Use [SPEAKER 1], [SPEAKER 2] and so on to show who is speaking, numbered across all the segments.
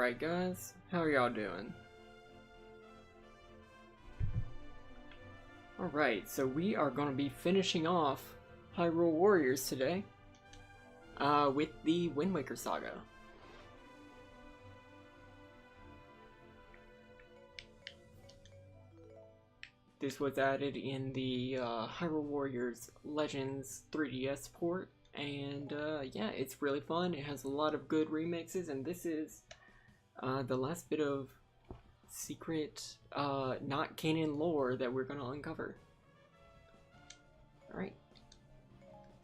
[SPEAKER 1] Alright guys, how are y'all doing? Alright, so we are going to be finishing off Hyrule Warriors today with the Wind Waker Saga. This was added in the Hyrule Warriors Legends 3DS port, and yeah, it's really fun. It has a lot of good remixes, and this is the last bit of secret, not canon lore that we're gonna uncover. Alright,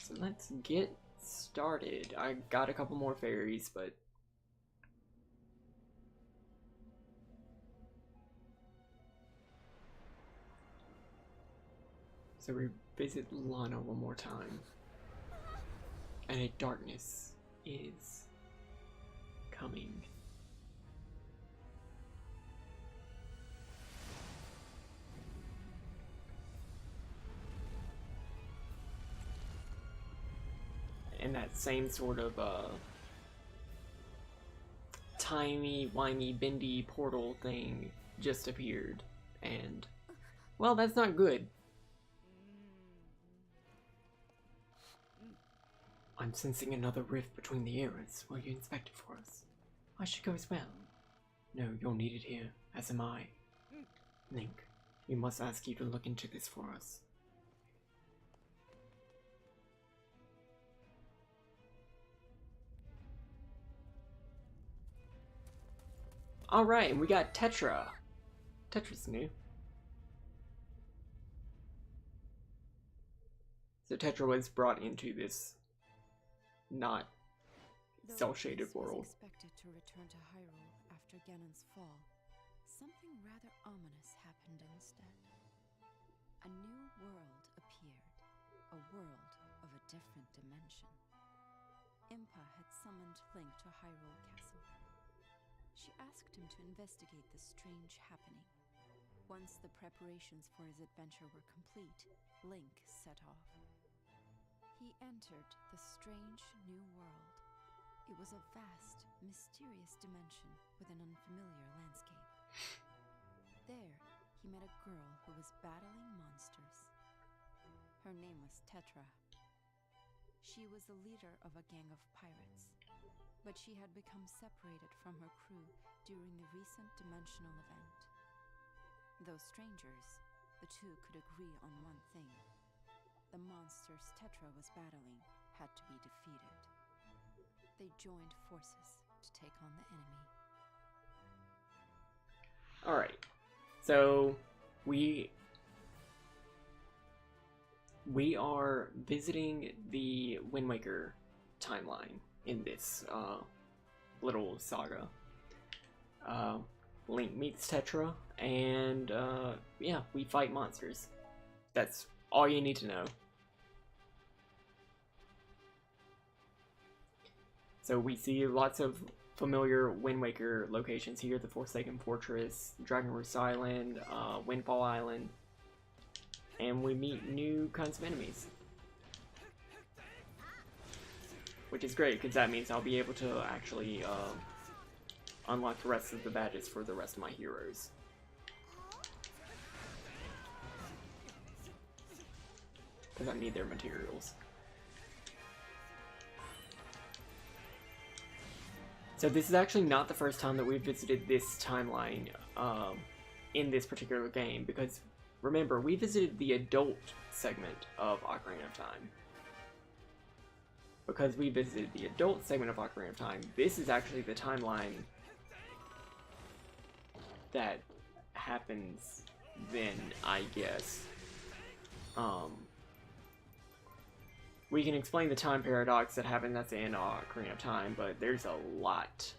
[SPEAKER 1] so let's get started. I got a couple more fairies, but so we visit Lana one more time, and a darkness is coming. And that same sort of timey-wimey bendy portal thing just appeared, and well, that's not good. I'm sensing another rift between the eras. Will you inspect it for us? I should go as well. No, you're needed here, as am I. Link, we must ask you to look into this for us. Alright, and we got Tetra. Tetra's new. So Tetra was brought into this not cel-shaded world.
[SPEAKER 2] Expected to return to Hyrule after Ganon's fall, something rather ominous happened instead. A new world appeared, a world of a different dimension. Impa had summoned Link to Hyrule Castle. She asked him to investigate the strange happening. Once the preparations for his adventure were complete, Link set off. He entered the strange new world. It was a vast, mysterious dimension with an unfamiliar landscape. There, he met a girl who was battling monsters. Her name was Tetra. She was the leader of a gang of pirates, but she had become separated from her crew during the recent dimensional event. Though strangers, the two could agree on one thing. The monsters Tetra was battling had to be defeated. They joined forces to take on the enemy.
[SPEAKER 1] Alright, so we are visiting the Wind Waker timeline in this little saga. Link meets Tetra, and yeah, we fight monsters. That's all you need to know. So we see lots of familiar Wind Waker locations here: the Forsaken Fortress, Dragon Roost Island, Windfall Island, and we meet new kinds of enemies. Which is great, because that means I'll be able to actually unlock the rest of the badges for the rest of my heroes. Because I need their materials. So this is actually not the first time that we've visited this timeline in this particular game, because remember, we visited the adult segment of Ocarina of Time. Because we visited the adult segment of Ocarina of Time, this is actually the timeline that happens then, I guess. We can explain the time paradox that happened at the end of Ocarina of Time, but there's a lot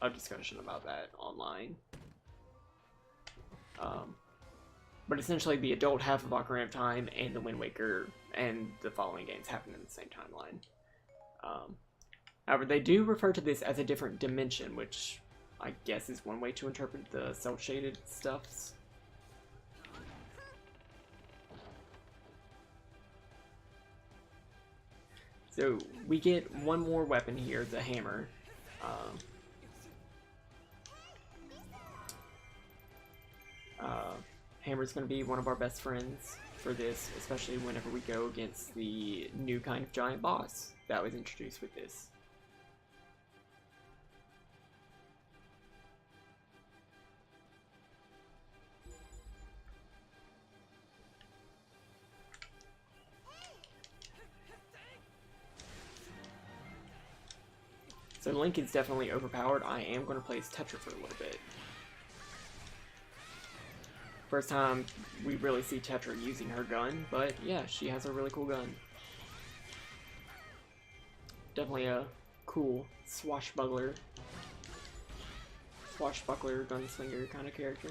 [SPEAKER 1] of discussion about that online. But essentially, the adult half of Ocarina of Time and the Wind Waker and the following games happen in the same timeline. However, they do refer to this as a different dimension, which I guess is one way to interpret the cel-shaded stuffs. So we get one more weapon here, the hammer. Hammer's going to be one of our best friends for this, especially whenever we go against the new kind of giant boss that was introduced with this. So Link is definitely overpowered. I am going to play as Tetra for a little bit. First time we really see Tetra using her gun, but yeah, she has a really cool gun. Definitely a cool swashbuckler gunslinger kind of character.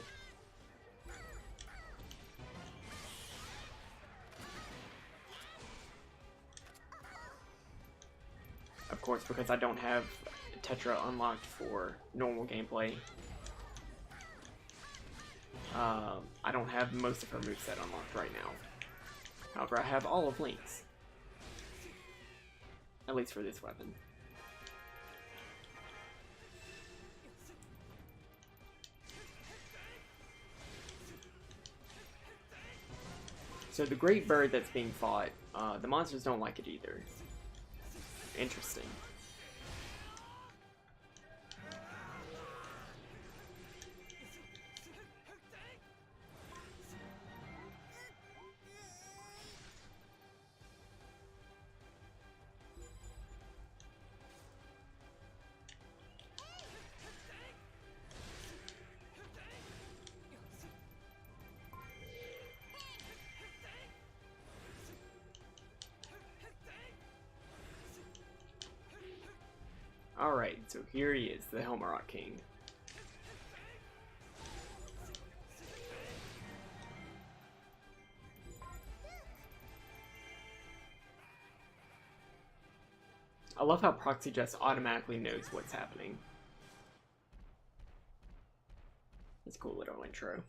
[SPEAKER 1] Of course, because I don't have Tetra unlocked for normal gameplay, I don't have most of her moveset unlocked right now. However, I have all of Link's. At least for this weapon. So the great bird that's being fought, the monsters don't like it either. Interesting. Alright, so here he is, the Helmarok King. I love how Proxy just automatically knows what's happening. It's a cool little intro.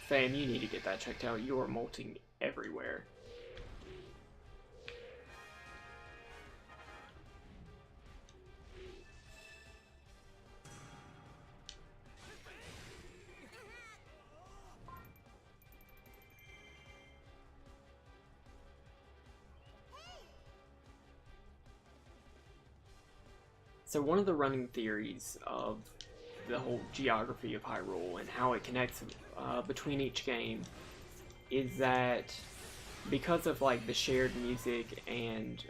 [SPEAKER 1] Fam, you need to get that checked out. You are molting everywhere. So one of the running theories of the whole geography of Hyrule and how it connects between each game is that because of like the shared music and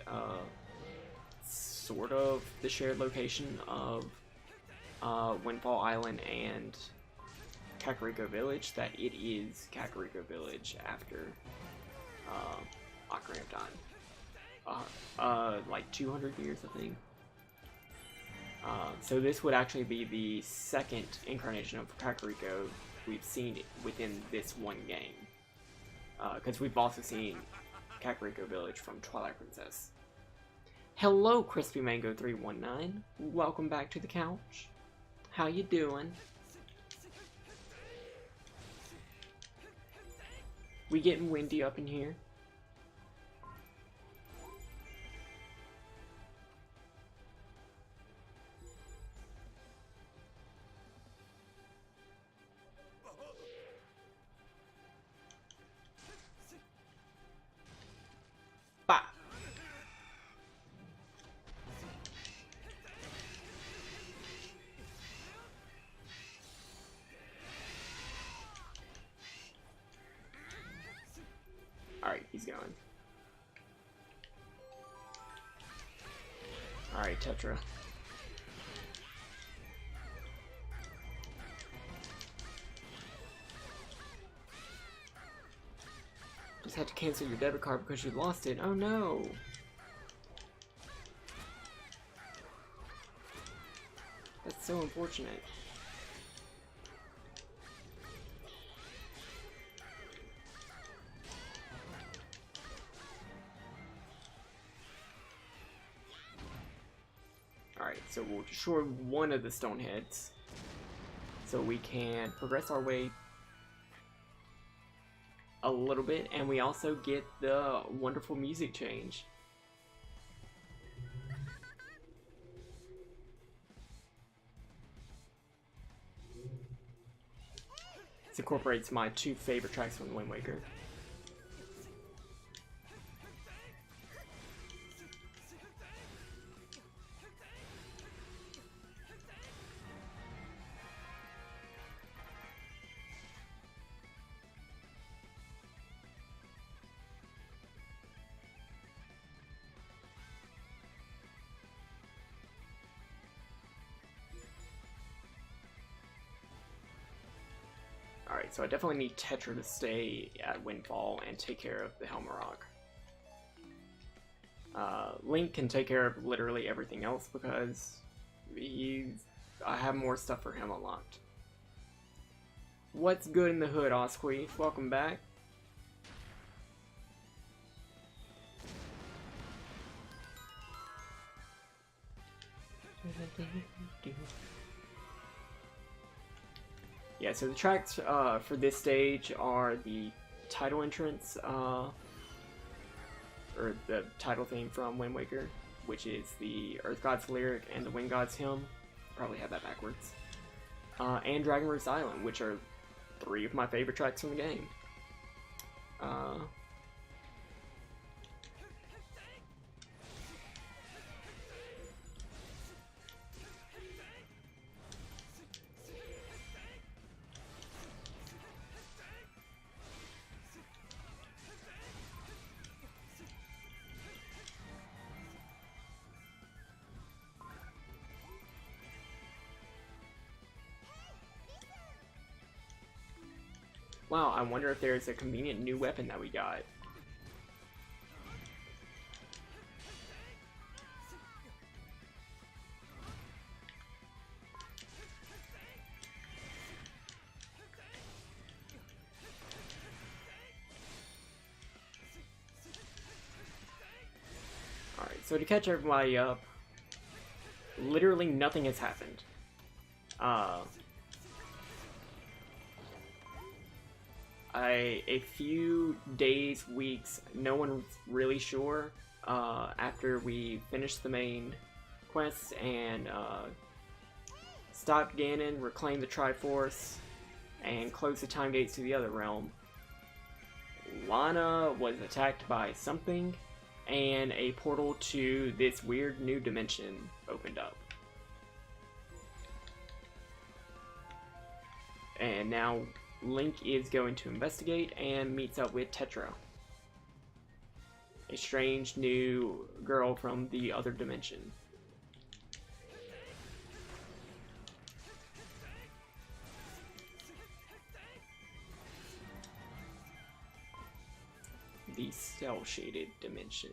[SPEAKER 1] sort of the shared location of Windfall Island and Kakariko Village, that it is Kakariko Village after Ocarina of Time. Like 200 years, I think. So this would actually be the second incarnation of Kakariko we've seen within this one game. Because we've also seen Kakariko Village from Twilight Princess. Hello, Crispy Mango 319. Welcome back to the couch. How you doing? We getting windy up in here? Bah! Alright, he's going. Alright, Tetra. Just had to cancel your debit card because you lost it. Oh no! That's so unfortunate. Alright, so we'll destroy one of the stone heads. so we can progress our way a little bit, and we also get the wonderful music change. This incorporates my two favorite tracks from Wind Waker. Alright, so I definitely need Tetra to stay at Windfall and take care of the Helm Rock. Link can take care of literally everything else because I have more stuff for him unlocked. What's good in the hood, Osqueef? Welcome back. Yeah, so the tracks for this stage are the title entrance, or the title theme from Wind Waker, which is the Earth God's Lyric and the Wind God's Hymn. Probably have that backwards. And Dragon Roost Island, which are three of my favorite tracks from the game. Wow, I wonder if there's a convenient new weapon that we got. Alright, so to catch everybody up, literally nothing has happened. A few days, weeks, no one's really sure, after we finished the main quests and stopped Ganon, reclaimed the Triforce, and closed the time gates to the other realm, Lana was attacked by something, and a portal to this weird new dimension opened up. And now Link is going to investigate and meets up with Tetra, a strange new girl from the other dimension. The cell-shaded dimension.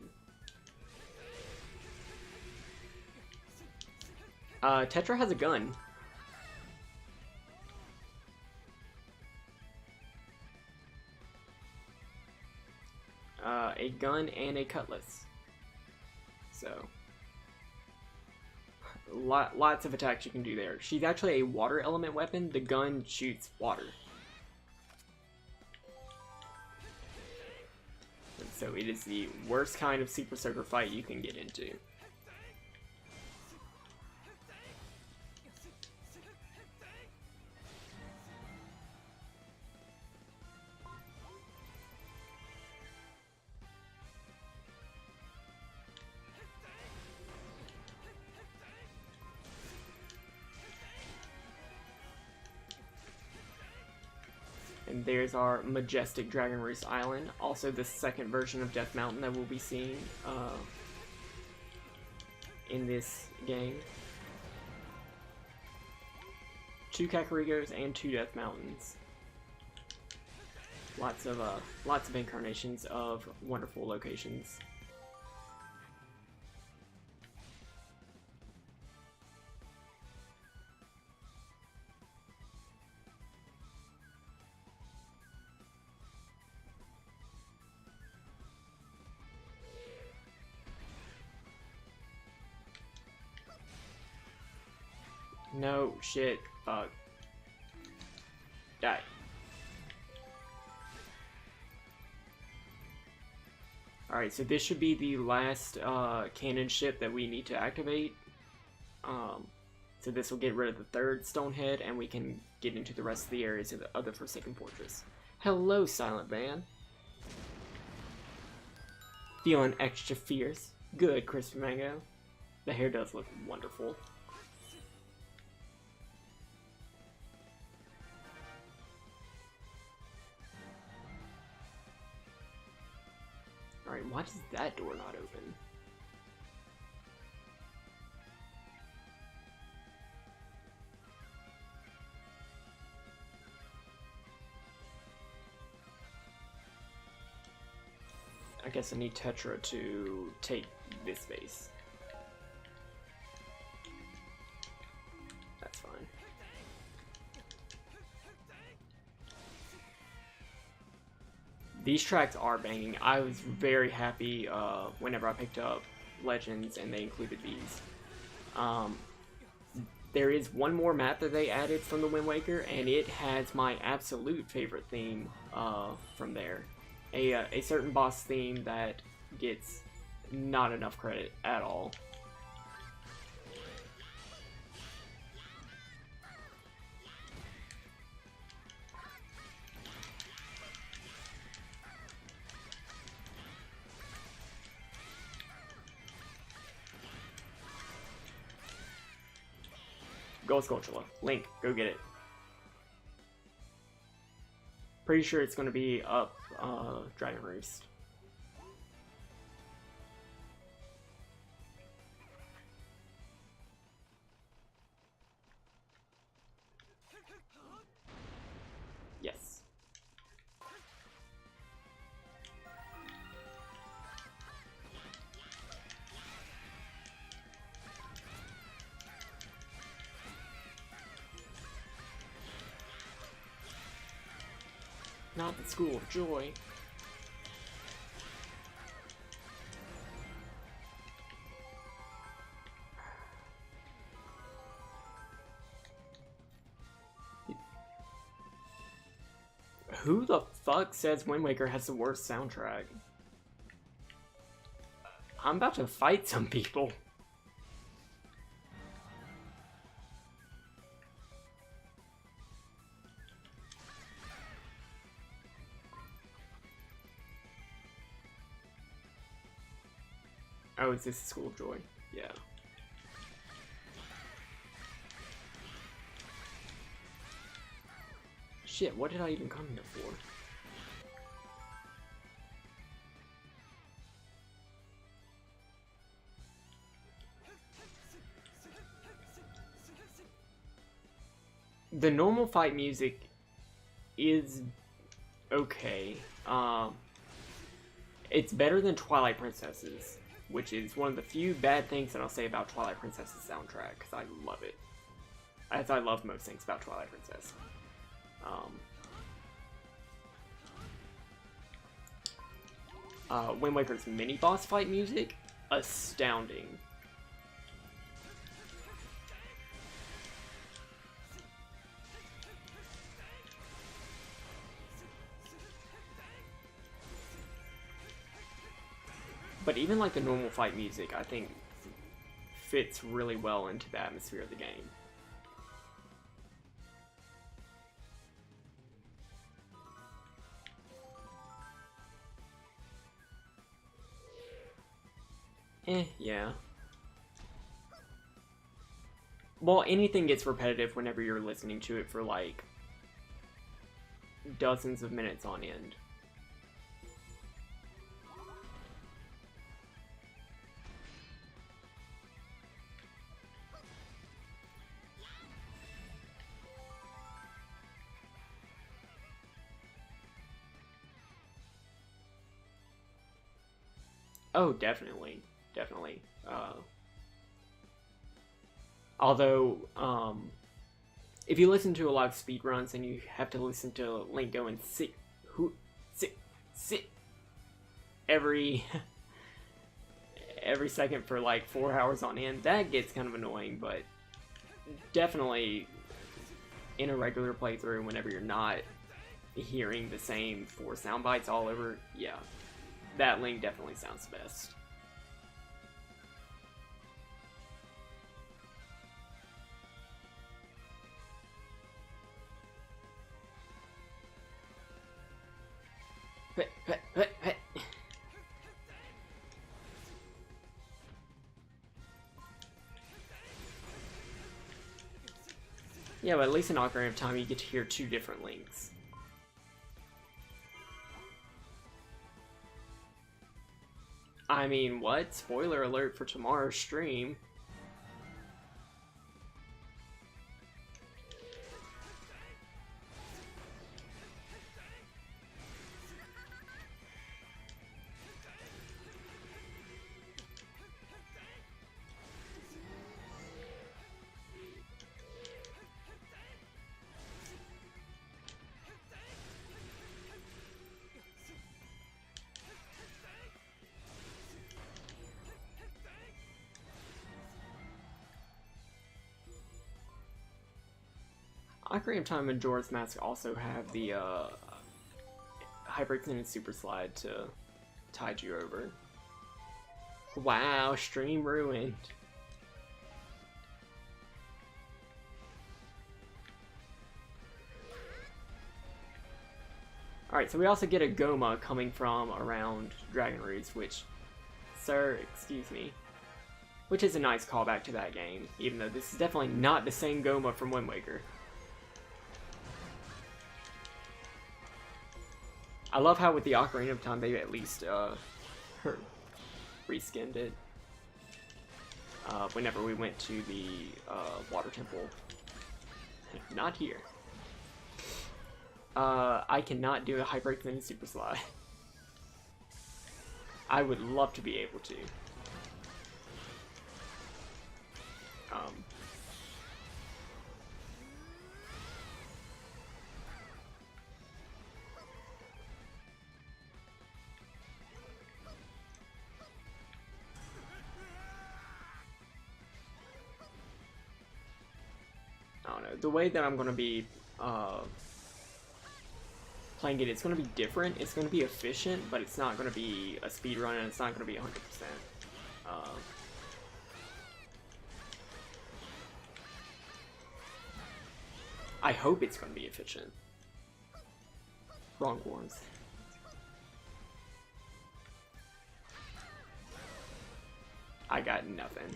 [SPEAKER 1] Tetra has a gun. A gun and a cutlass. So, lots of attacks you can do there. She's actually a water element weapon. The gun shoots water. And so it is the worst kind of Super Soaker fight you can get into. And there's our majestic Dragon Roost Island, also the second version of Death Mountain that we'll be seeing in this game. 2 Kakarigos and 2 Death Mountains. Lots of incarnations of wonderful locations. No, shit, fuck. Die. Alright, so this should be the last cannon ship that we need to activate. So this will get rid of the third stone head, and we can get into the rest of the areas of the other Forsaken Fortress. Hello, Silent Van. Feeling extra fierce. Good, Crispy Mango. The hair does look wonderful. Alright, why does that door not open? I guess I need Tetra to take this base. That's fine. These tracks are banging. I was very happy whenever I picked up Legends and they included these. There is one more map that they added from the Wind Waker, and it has my absolute favorite theme from there. A certain boss theme that gets not enough credit at all. Go Skulltula. Link, go get it. Pretty sure it's going to be up Dragon Roost. Yes. Not the School of Joy. Who the fuck says Wind Waker has the worst soundtrack? I'm about to fight some people. Oh, is this the School of Joy? Yeah. Shit, what did I even come here for? The normal fight music is okay. It's better than Twilight Princess's, which is one of the few bad things that I'll say about Twilight Princess's soundtrack, because I love it. As I love most things about Twilight Princess. Wind Waker's mini-boss fight music, astounding. But even like the normal fight music, I think fits really well into the atmosphere of the game. Yeah. Well, anything gets repetitive whenever you're listening to it for like dozens of minutes on end. Oh, definitely. Definitely. Although, if you listen to a lot of speedruns and you have to listen to Link go and sit every second for like 4 hours on end, that gets kind of annoying, but definitely in a regular playthrough, whenever you're not hearing the same 4 sound bites all over, yeah, that link definitely sounds best. Yeah, but at least in Ocarina of Time you get to hear 2 different links. I mean, what? Spoiler alert for tomorrow's stream. Ocarina of Time and Majora's Mask also have the Hyper-Extended Super Slide to tide you over. Wow, stream ruined. Alright, so we also get a Goma coming from around Dragon Roots, which, sir, excuse me, which is a nice callback to that game, even though this is definitely not the same Goma from Wind Waker. I love how with the Ocarina of Time they at least reskinned it. Whenever we went to the Water Temple. Not here. I cannot do a Hyper-Extended Super Slide. I would love to be able to. I don't know. The way that I'm going to be playing it, it's going to be different. It's going to be efficient, but it's not going to be a speed run, and it's not going to be 100%. I hope it's going to be efficient. Wrong ones. I got nothing.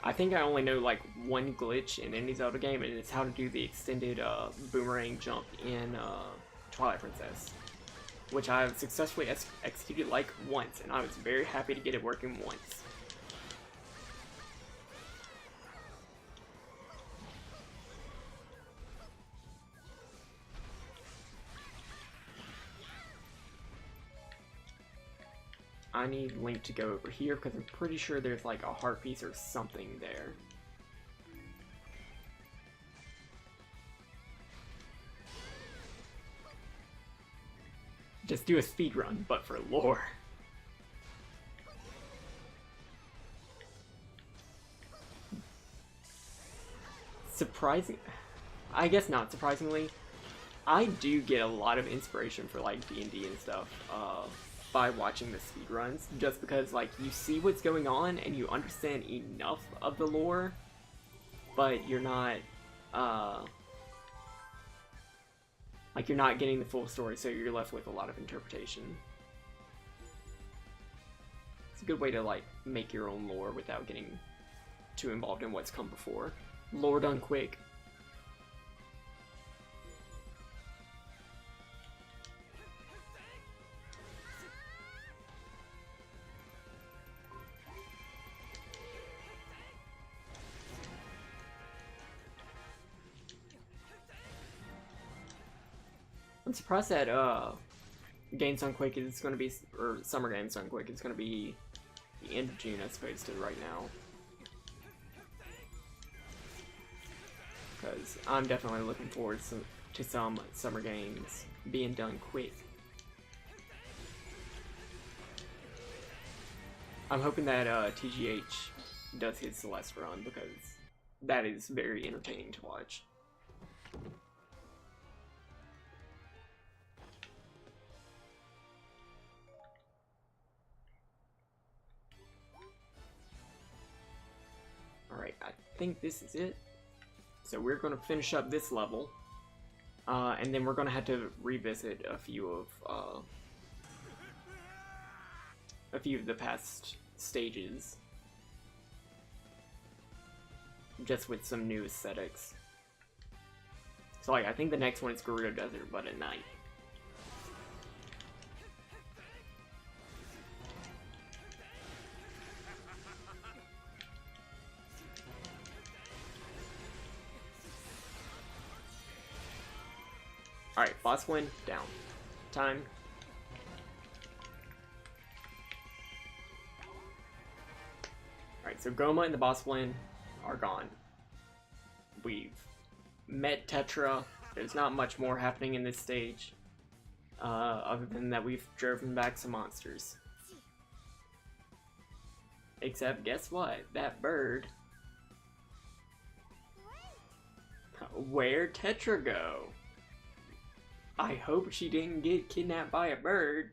[SPEAKER 1] I think I only know like one glitch in any Zelda game, and it's how to do the extended boomerang jump in Twilight Princess, which I've successfully executed like once, and I was very happy to get it working once. I need Link to go over here because I'm pretty sure there's like a heart piece or something there. Just do a speed run, but for lore. Surprising, I guess not surprisingly, I do get a lot of inspiration for like D&D and stuff by watching the speedruns, just because like you see what's going on and you understand enough of the lore, but you're not like you're not getting the full story, so you're left with a lot of interpretation. It's a good way to like make your own lore without getting too involved in what's come before. Lore done quick. I'm surprised that Games on Quick is going to be, or Summer Games on Quick is going to be the end of June as opposed to right now. because I'm definitely looking forward to some summer games being done quick. I'm hoping that TGH does his Celeste run, because that is very entertaining to watch. Alright, I think this is it. So we're going to finish up this level, and then we're going to have to revisit a few of the past stages, just with some new aesthetics. So like, I think the next one is Gerudo Desert, but at night. Alright, boss win, down. Time. Alright, so Goma and the boss win are gone. We've met Tetra. There's not much more happening in this stage, other than that we've driven back some monsters. Except, guess what? That bird. Where'd Tetra go? I hope she didn't get kidnapped by a bird.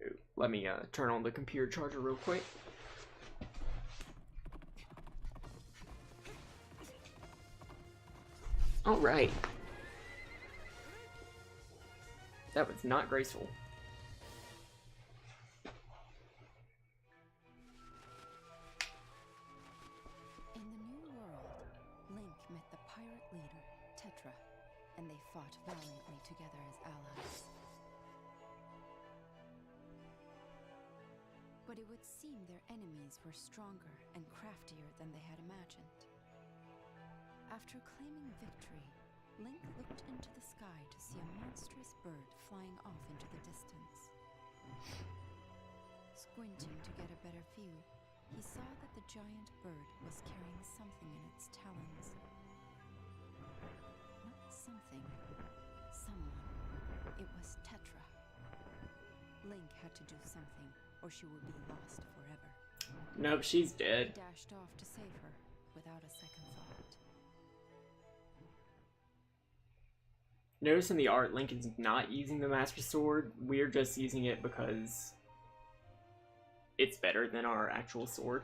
[SPEAKER 1] Ooh, let me turn on the computer charger real quick. Alright. That was not graceful.
[SPEAKER 2] In the new world, Link met the pirate leader, Tetra, and they fought valiantly together as allies. But it would seem their enemies were stronger and craftier than they had imagined. After claiming victory, Link looked into the sky to see a monstrous bird flying off into the distance. Squinting to get a better view, he saw that the giant bird was carrying something in its talons. Not something, someone. It was Tetra. Link had to do something, or she would be lost forever.
[SPEAKER 1] Nope, she's dead.
[SPEAKER 2] He dashed off to save her, without a second thought.
[SPEAKER 1] Notice in the art, Link is not using the Master Sword. We're just using it because it's better than our actual sword.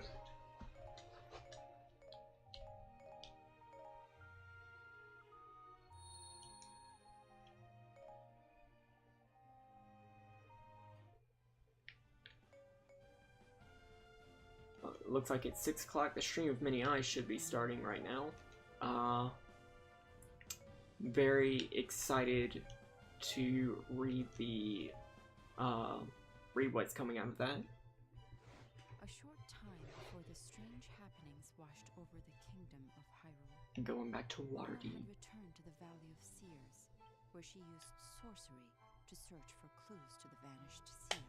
[SPEAKER 1] Looks like it's 6 o'clock. The stream of Many Eyes should be starting right now. Very excited to read what's coming out of that.
[SPEAKER 2] A short time before the strange happenings washed over the kingdom of Hyrule,
[SPEAKER 1] Going back to
[SPEAKER 2] Lana
[SPEAKER 1] Waterdeep.
[SPEAKER 2] had returned to the Valley of Seers, where she used sorcery to search for clues to the vanished Sia.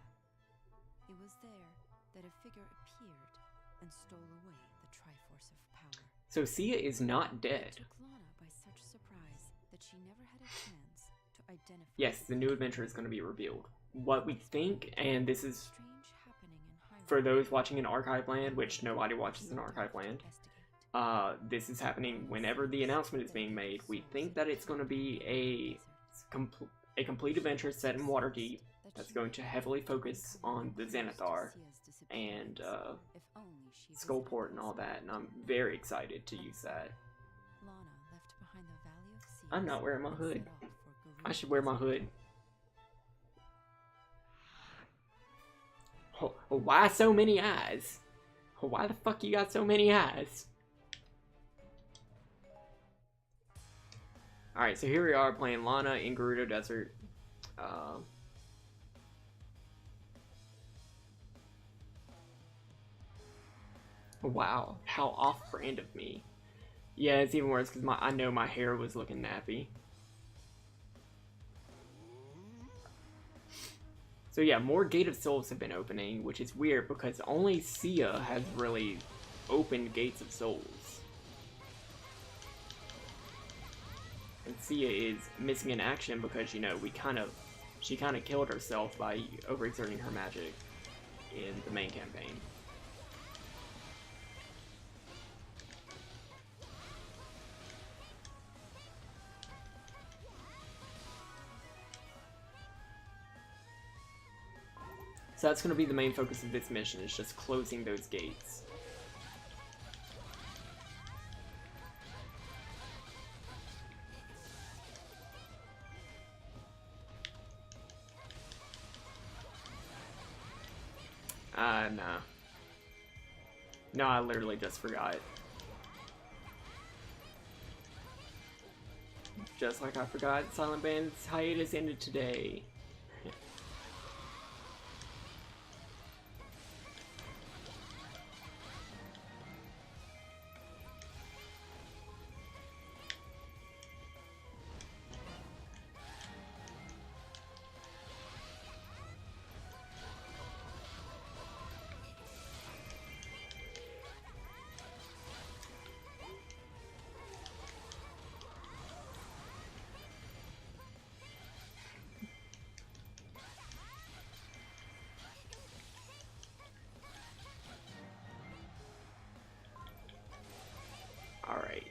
[SPEAKER 2] It was there that a figure appeared and stole away the Triforce of Power.
[SPEAKER 1] So Sia is not dead.
[SPEAKER 2] It took Lana by such surprise that she never had a chance to identify.
[SPEAKER 1] Yes, the new adventure is going to be revealed. What we think, and this is
[SPEAKER 2] Strange happening in Hyrule.
[SPEAKER 1] for those watching in Archive Land, which nobody watches in Archive Land. This is happening whenever the announcement is being made. We think that it's going to be a complete adventure set in Waterdeep that's going to heavily focus on the Xanathar and Skullport and all that, and I'm very excited to use that.
[SPEAKER 2] Lana left behind the Valley of Seers.
[SPEAKER 1] I'm not wearing my
[SPEAKER 2] and
[SPEAKER 1] hood.
[SPEAKER 2] set off for
[SPEAKER 1] I should wear my hood. Oh, why so many eyes? Why the fuck you got so many eyes? Alright, so here we are playing Lana in Gerudo Desert. Wow, how off-brand of me. Yeah, it's even worse because I know my hair was looking nappy. So yeah, more Gate of Souls have been opening, which is weird because only Sia has really opened Gates of Souls. And Sia is missing in action because, you know, she kind of killed herself by overexerting her magic in the main campaign. So that's going to be the main focus of this mission, is just closing those gates. Nah. No, I literally just forgot. Just like I forgot Silent Band's hiatus ended today. Alright.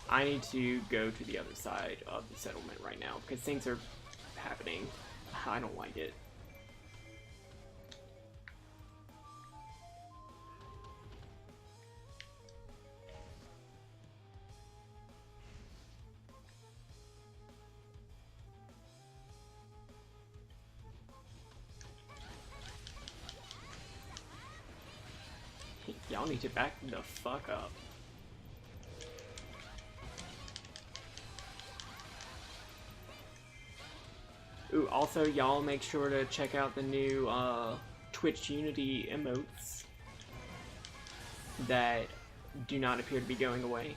[SPEAKER 1] I need to go to the other side of the settlement right now, because things are happening. I don't like it. Y'all need to back the fuck up. Ooh, also, y'all make sure to check out the new Twitch Unity emotes that do not appear to be going away.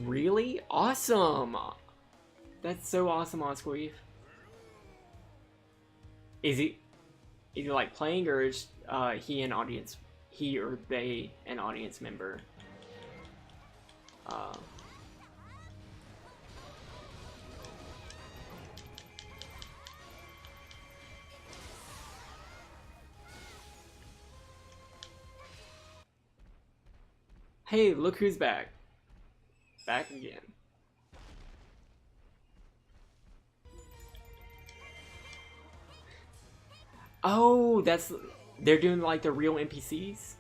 [SPEAKER 1] Really? Awesome! That's so awesome, Osqueef. Is he like playing, or is he or they an audience member? Hey, look who's back. Back again. Oh, they're doing like the real NPCs?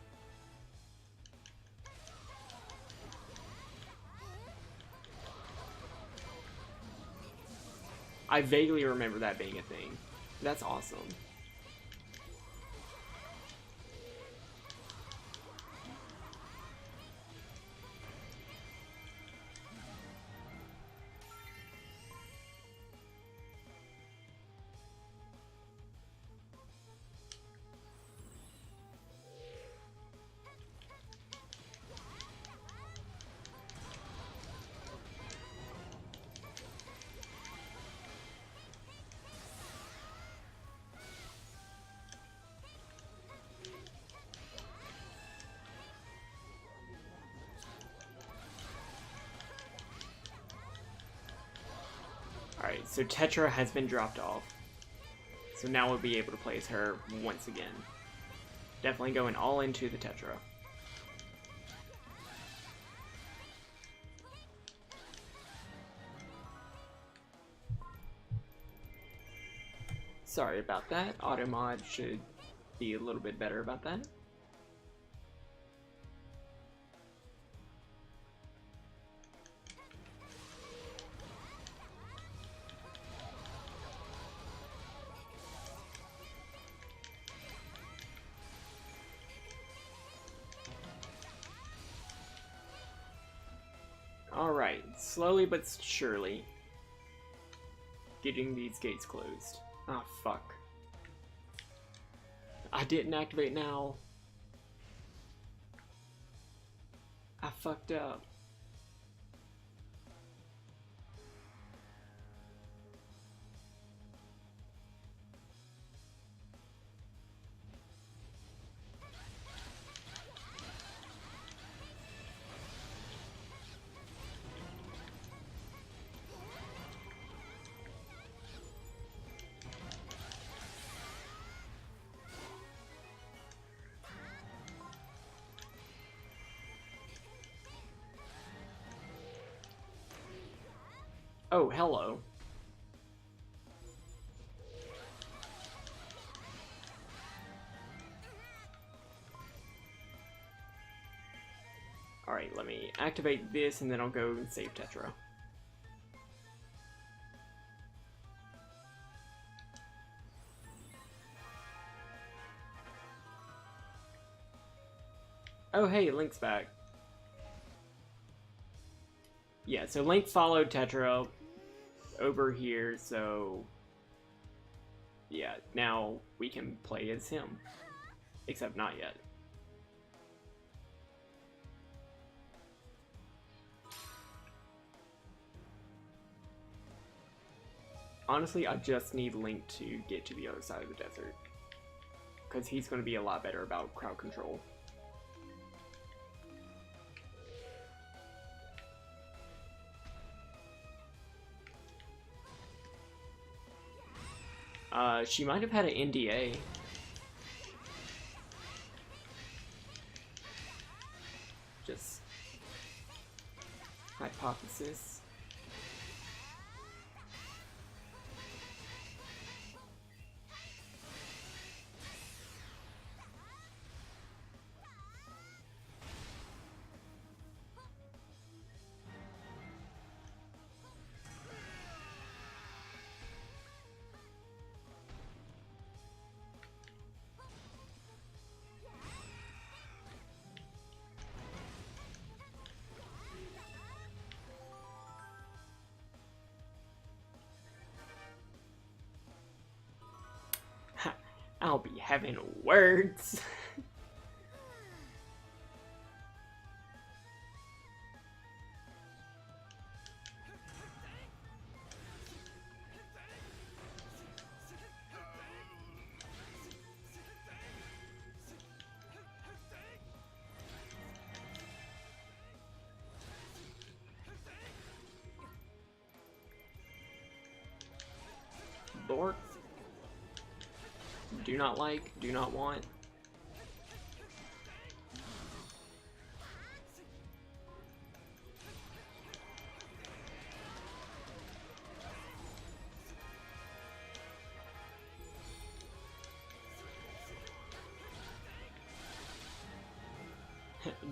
[SPEAKER 1] I vaguely remember that being a thing. That's awesome. Alright, so Tetra has been dropped off. So now we'll be able to play as her once again. Definitely going all into the Tetra. Sorry about that. Automod should be a little bit better about that. Alright, slowly but surely getting these gates closed. Ah, fuck. I didn't activate now. I fucked up. Oh, hello. Alright, let me activate this and then I'll go and save Tetra. Oh hey, Link's back. Yeah, so Link followed Tetra over here, so yeah, now we can play as him. Except not yet. Honestly, I just need Link to get to the other side of the desert. Because he's going to be a lot better about crowd control. She might have had an NDA. Just hypothesis. I'll be having words. Lord. Do not like, do not want.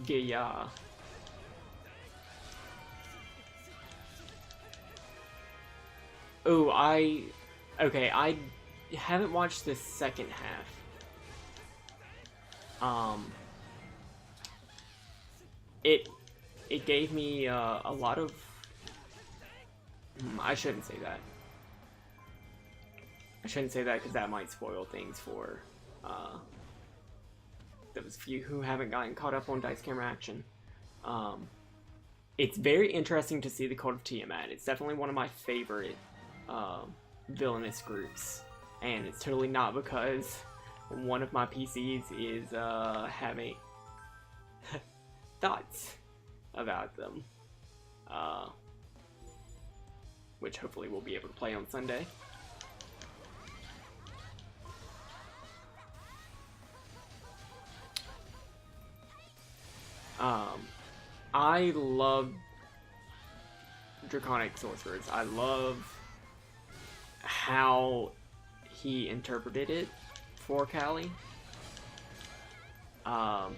[SPEAKER 1] Yeah. Oh, okay, I haven't watched the second half. It gave me a lot of. I shouldn't say that. I shouldn't say that because that might spoil things for those few who haven't gotten caught up on Dice Camera Action. It's very interesting to see the Cult of Tiamat. It's definitely one of my favorite villainous groups, and it's totally not because one of my PCs is having thoughts about them, which hopefully we'll be able to play on Sunday. I love Draconic Sorcerers. I love how he interpreted it for Callie. I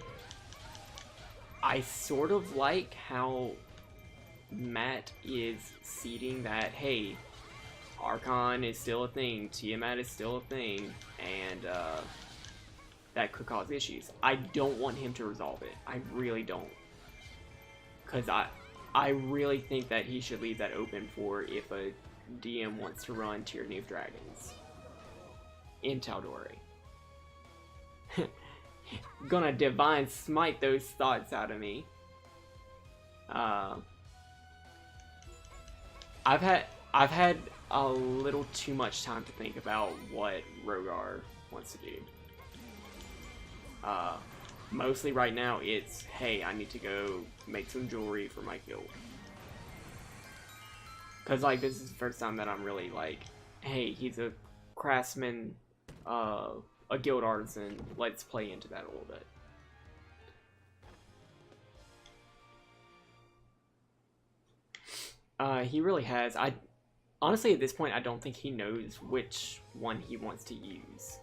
[SPEAKER 1] sort of like how Matt is seeding that, hey, Archon is still a thing, Tiamat is still a thing, and that could cause issues. I don't want him to resolve it. I really don't. Because I really think that he should leave that open for if a DM wants to run Tyranny of Dragons in Tal'Dorei. Gonna divine smite those thoughts out of me. Uh, I've had a little too much time to think about what Rogar wants to do. Mostly right now it's, hey, I need to go make some jewelry for my guild. Cause like this is the first time that I'm really like, hey, he's a craftsman, a guild artisan. Let's play into that a little bit. He really has. Honestly, at this point, I don't think he knows which one he wants to use.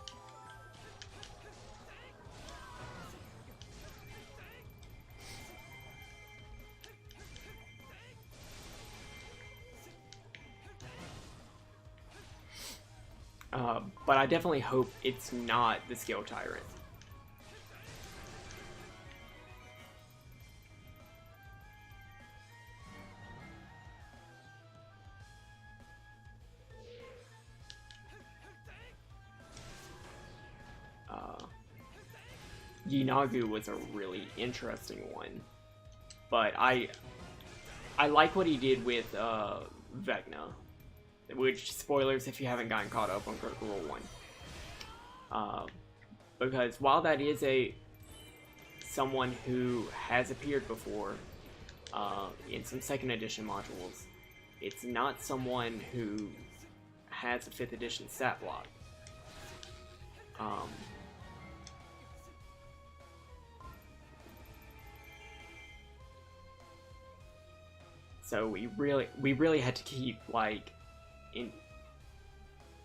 [SPEAKER 1] But I definitely hope it's not the Skill Tyrant. Yinagu was a really interesting one, but I like what he did with Vecna, which, spoilers if you haven't gotten caught up on Critical Role 1. Because while that is someone who has appeared before in some 2nd edition modules, it's not someone who has a 5th edition stat block. So we really had to keep, like,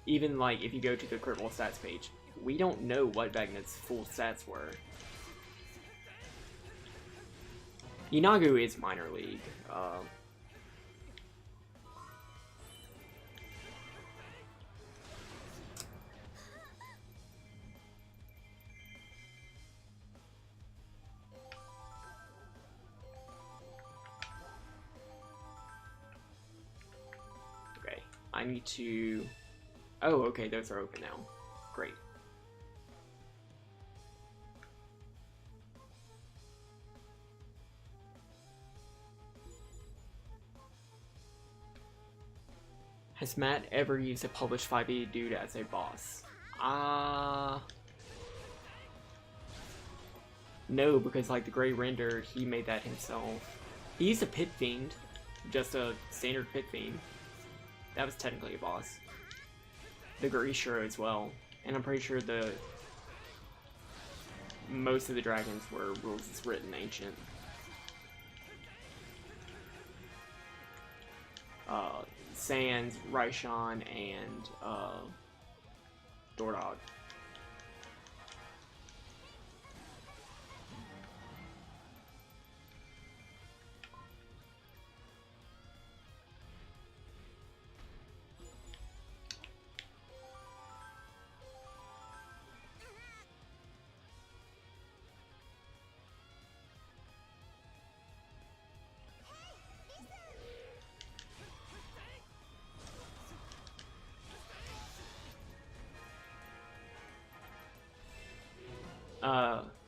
[SPEAKER 1] even like if you go to the crit roll stats page, we don't know what Vecna's full stats were. Yinagu is minor league. Okay, I need to... Oh, okay, those are open now. Great. Has Matt ever used a published 5e dude as a boss? No, because like the Grey Render, he made that himself. He used a Pit Fiend, just a standard Pit Fiend. That was technically a boss. The Garishiro as well, and I'm pretty sure most of the dragons were rules as written ancient. Sans, Raishan, and Dordog.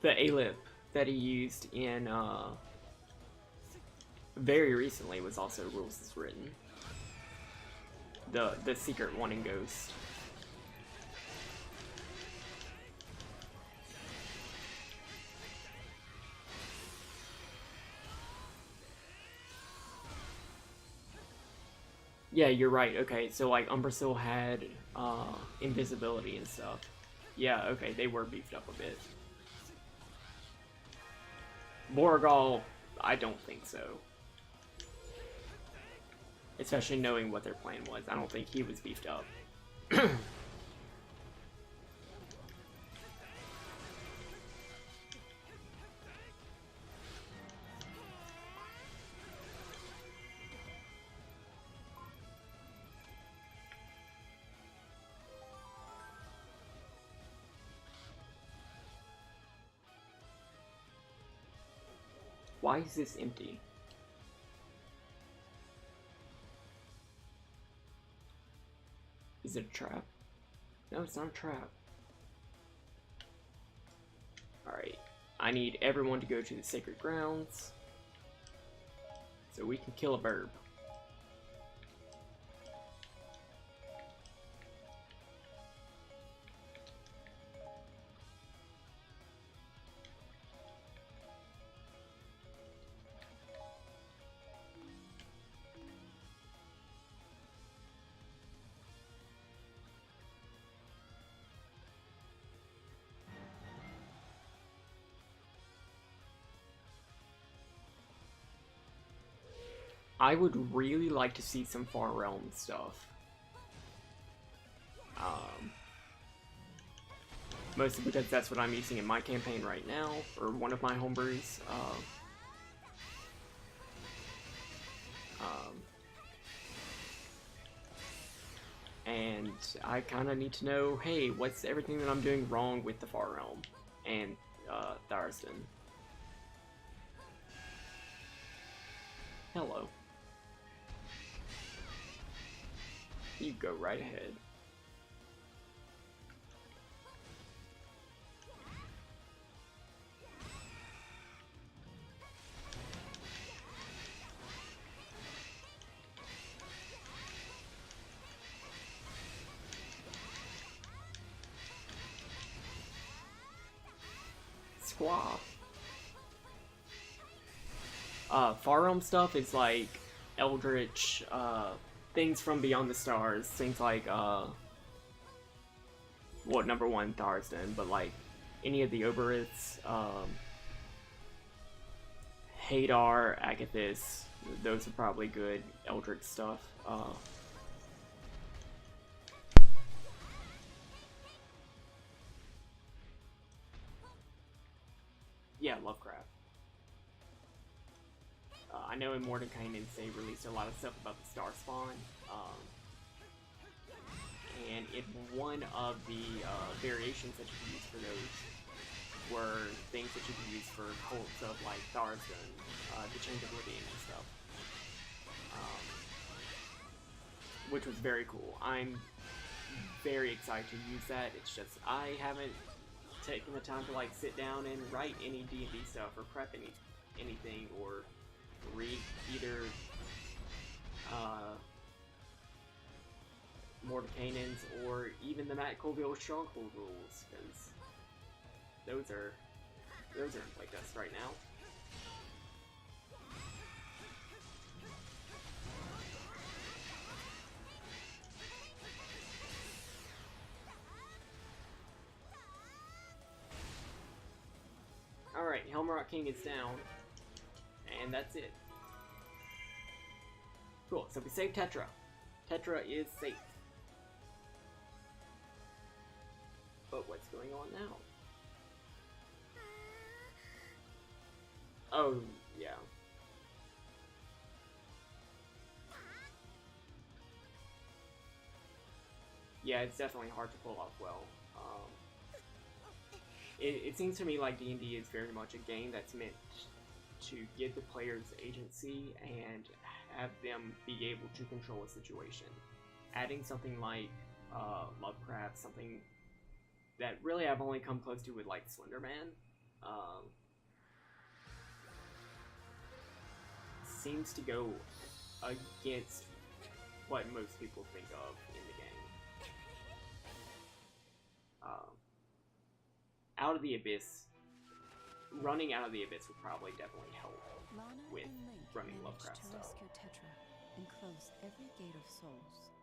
[SPEAKER 1] The Alip that he used in very recently was also rules as written. The secret one in Ghost. Yeah, you're right. Okay, so like Umbrasil had invisibility and stuff. Yeah, okay, they were beefed up a bit. Borgal, I don't think so. Especially knowing what their plan was. I don't think he was beefed up. Why is this empty? Is it a trap? No, it's not a trap. Alright. I need everyone to go to the sacred grounds. So we can kill a burb. I would really like to see some Far Realm stuff. Mostly because that's what I'm using in my campaign right now, or one of my homebrews. And I kind of need to know, hey, what's everything that I'm doing wrong with the Far Realm and Tharsden? Hello. You go right ahead. Squaw. Far Realm stuff is like Eldritch, things from Beyond the Stars, things like, well, number one, Tharsden, but like any of the Oberiths, Hadar, Agathis, those are probably good Eldritch stuff. Yeah, Lovecraft. I know in Mordekainen's they released a lot of stuff about the Star Spawn, and one of the variations that you could use for those were things that you could use for cults of like Tharsden, the Chains of Oblivion and stuff, which was very cool. I'm very excited to use that. It's just I haven't taken the time to like sit down and write any D&D stuff or prep anything or read either Mordekainen's or even the Matt Colville Stronghold rules, because those are in playtest right now. Alright, Helmrock King is down. And that's it. Cool, so we saved Tetra. Tetra is safe. But what's going on now? Oh, yeah. Yeah, it's definitely hard to pull off well. It seems to me like D&D is very much a game that's meant to give the players agency and have them be able to control a situation. Adding something like Lovecraft, something that really I've only come close to with like Slender Man, seems to go against what most people think of in the game. Out of the Abyss, running Out of the Abyss would probably definitely help with running Lovecraft
[SPEAKER 2] to
[SPEAKER 1] stuff.
[SPEAKER 2] rescue Tetra and close every gate of souls.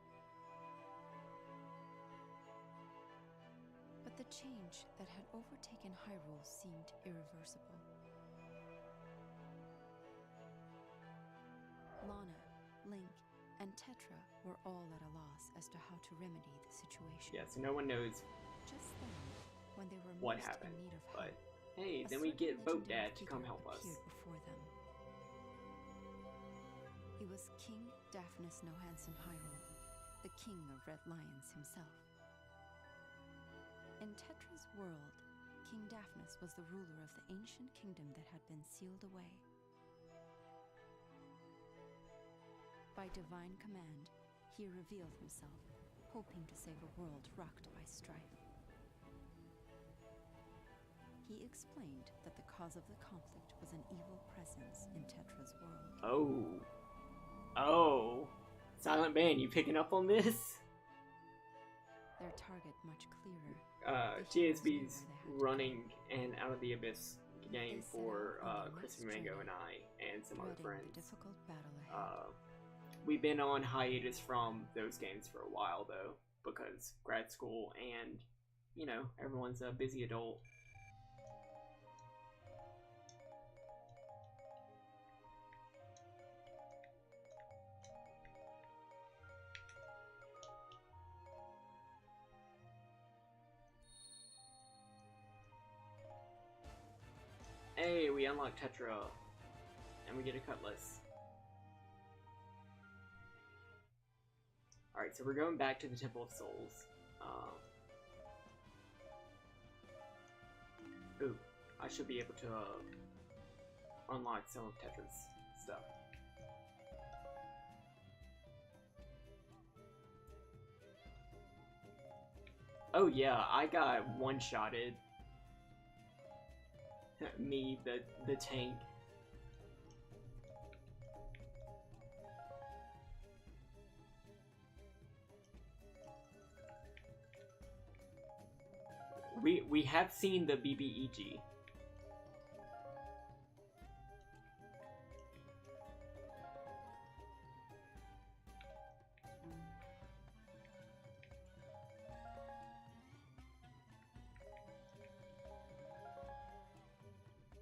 [SPEAKER 2] But the change that had overtaken Hyrule seemed irreversible. Lana, Link, and Tetra were all at a loss as to how to remedy the situation.
[SPEAKER 1] Yeah, so no one knows
[SPEAKER 2] Just then, when they were
[SPEAKER 1] what
[SPEAKER 2] most
[SPEAKER 1] happened,
[SPEAKER 2] in need of
[SPEAKER 1] but
[SPEAKER 2] help,
[SPEAKER 1] hey,
[SPEAKER 2] a
[SPEAKER 1] then we
[SPEAKER 2] certain
[SPEAKER 1] get Boat
[SPEAKER 2] legendary
[SPEAKER 1] Dad to come
[SPEAKER 2] figure
[SPEAKER 1] help us.
[SPEAKER 2] appeared before them. He was King Daphnis no Handsome Hyrule, the king of Red Lions himself. In Tetra's world, King Daphnis was the ruler of the ancient kingdom that had been sealed away. By divine command, he revealed himself, hoping to save a world rocked by strife. He explained that the cause of the conflict was an evil presence in Tetra's world.
[SPEAKER 1] Oh. Oh. Silent Band, you picking up on this?
[SPEAKER 2] Their target much clearer.
[SPEAKER 1] TSB's running an Out of the Abyss game for Crispy Mango and I and some other friends.
[SPEAKER 2] Difficult battle ahead.
[SPEAKER 1] We've been on hiatus from those games for a while though, because grad school and, you know, everyone's a busy adult. Hey, we unlock Tetra, and we get a cutlass. Alright, so we're going back to the Temple of Souls. Ooh, I should be able to unlock some of Tetra's stuff. Oh yeah, I got one-shotted. Me, the tank. We have seen the BBEG.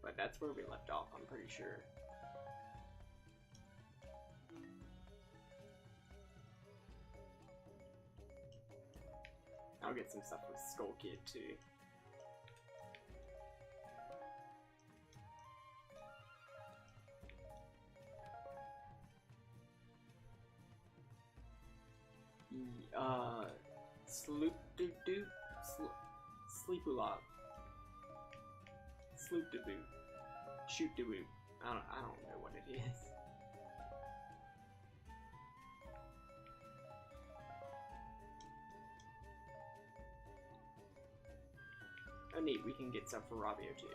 [SPEAKER 1] But that's where we left off, I'm pretty sure. I'll get some stuff with Skull Kid too. Sleepulop. Sloop-de-boo. Shoot-de-boo. I don't know what it is. Oh neat, we can get stuff for Rabio too.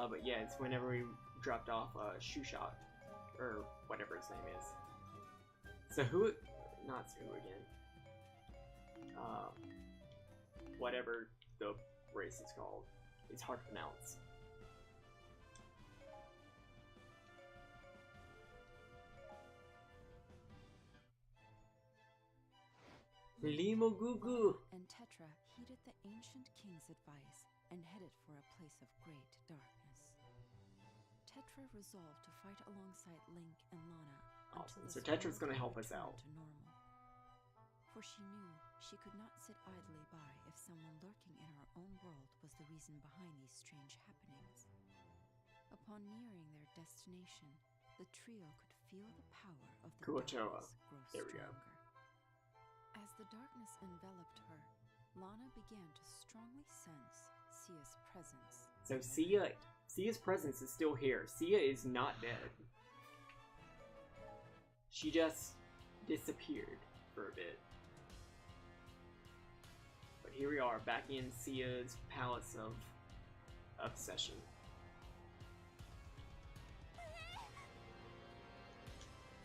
[SPEAKER 1] But yeah, it's whenever we dropped off Shoe Shot, or whatever his name is. So who, not who again. Whatever the race is called. It's hard to pronounce. Limo Gugu!
[SPEAKER 2] And Tetra heeded the ancient king's advice and headed for a place of great darkness. Tetra resolved to fight alongside Link and Lana
[SPEAKER 1] Awesome. So Tetra's gonna help us out.
[SPEAKER 2] To normal. For she knew she could not sit idly by if someone lurking in her own world was the reason behind these strange happenings. Upon nearing their destination, the trio could feel the power of the darkness grow stronger. As the darkness enveloped her, Lana began to strongly sense Sia's presence.
[SPEAKER 1] So Sia's presence is still here. Sia is not dead. She just disappeared for a bit. But here we are, back in Sia's Palace of Obsession.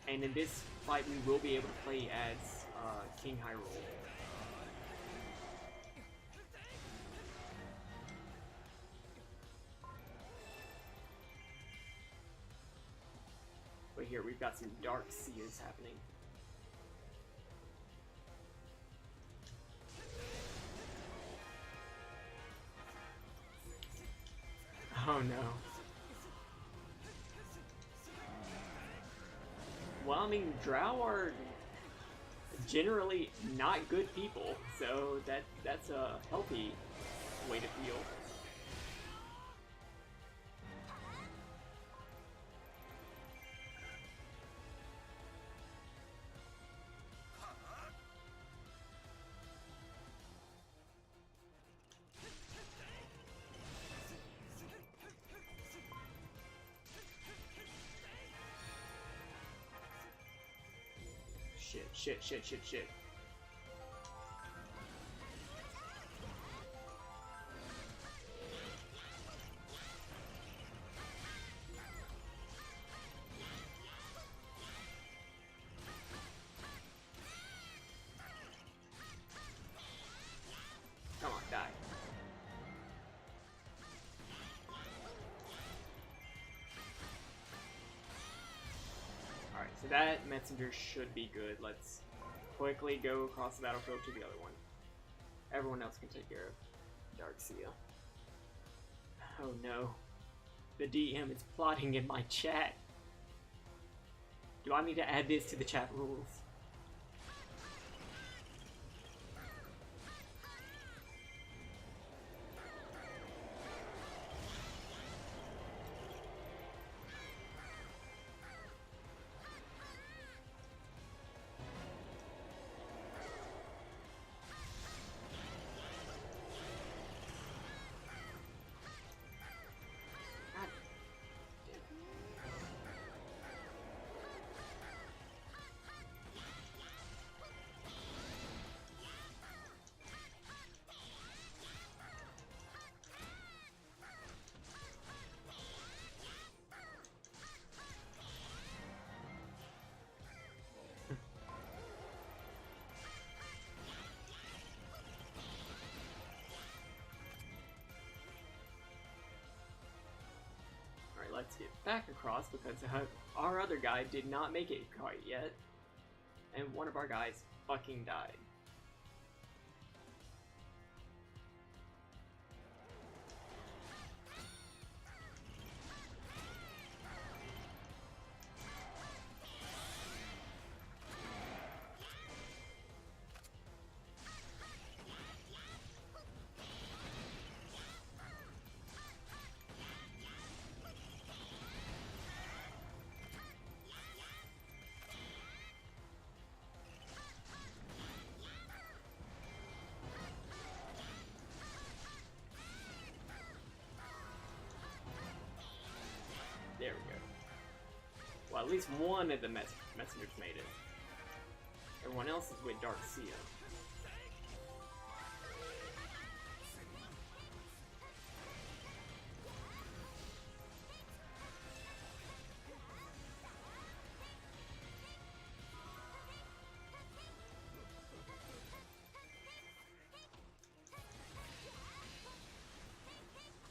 [SPEAKER 1] And in this fight, we will be able to play as King Hyrule. But here, we've got some dark Sias happening. Oh no. Well, I mean, Drow are generally not good people, so that's a healthy way to feel. Shit. So that messenger should be good. Let's quickly go across the battlefield to the other one. Everyone else can take care of Darkseia. Oh no. The DM is plotting in my chat. Do I need to add this to the chat rules? Let's get back across because our other guy did not make it quite yet. And one of our guys fucking died. There we go. Well, at least one of the messengers made it. Everyone else is with Darkseia.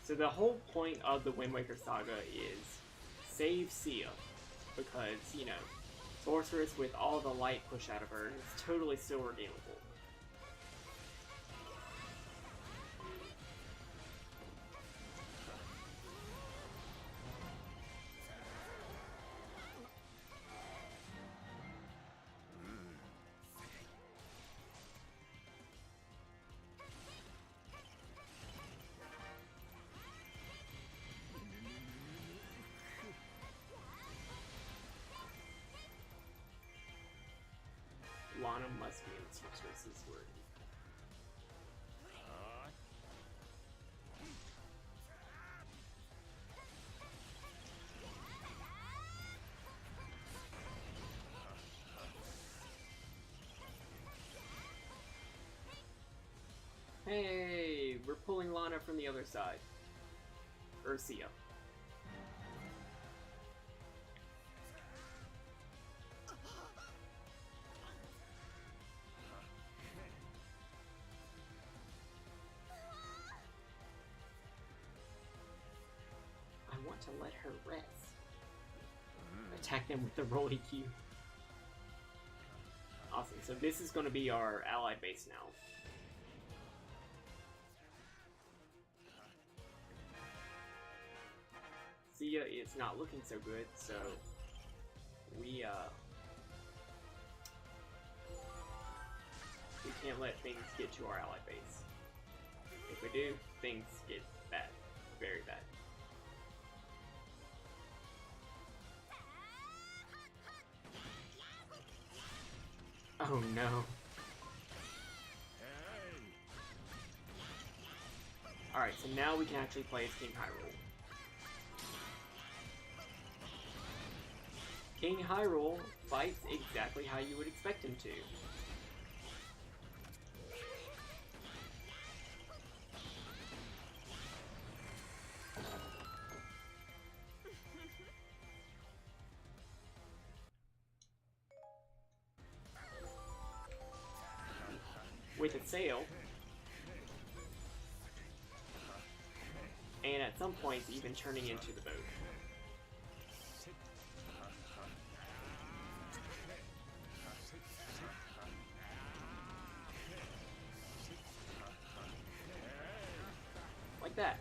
[SPEAKER 1] So the whole point of the Wind Waker Saga is save Sia, because, you know, Sorceress with all the light push out of her is totally still redeemable. Lana must be in Sorceress's word. Hey, we're pulling Lana from the other side. Or Sia. I want to let her rest. Attack them with the roly cue. Awesome, so this is going to be our allied base now. Sia is not looking so good, so we can't let things get to our allied base. If we do, things get bad. Very bad. Oh no. Alright, so now we can actually play as King Hyrule. King Hyrule fights exactly how you would expect him to. With a sail, and at some points even turning into the boat. that.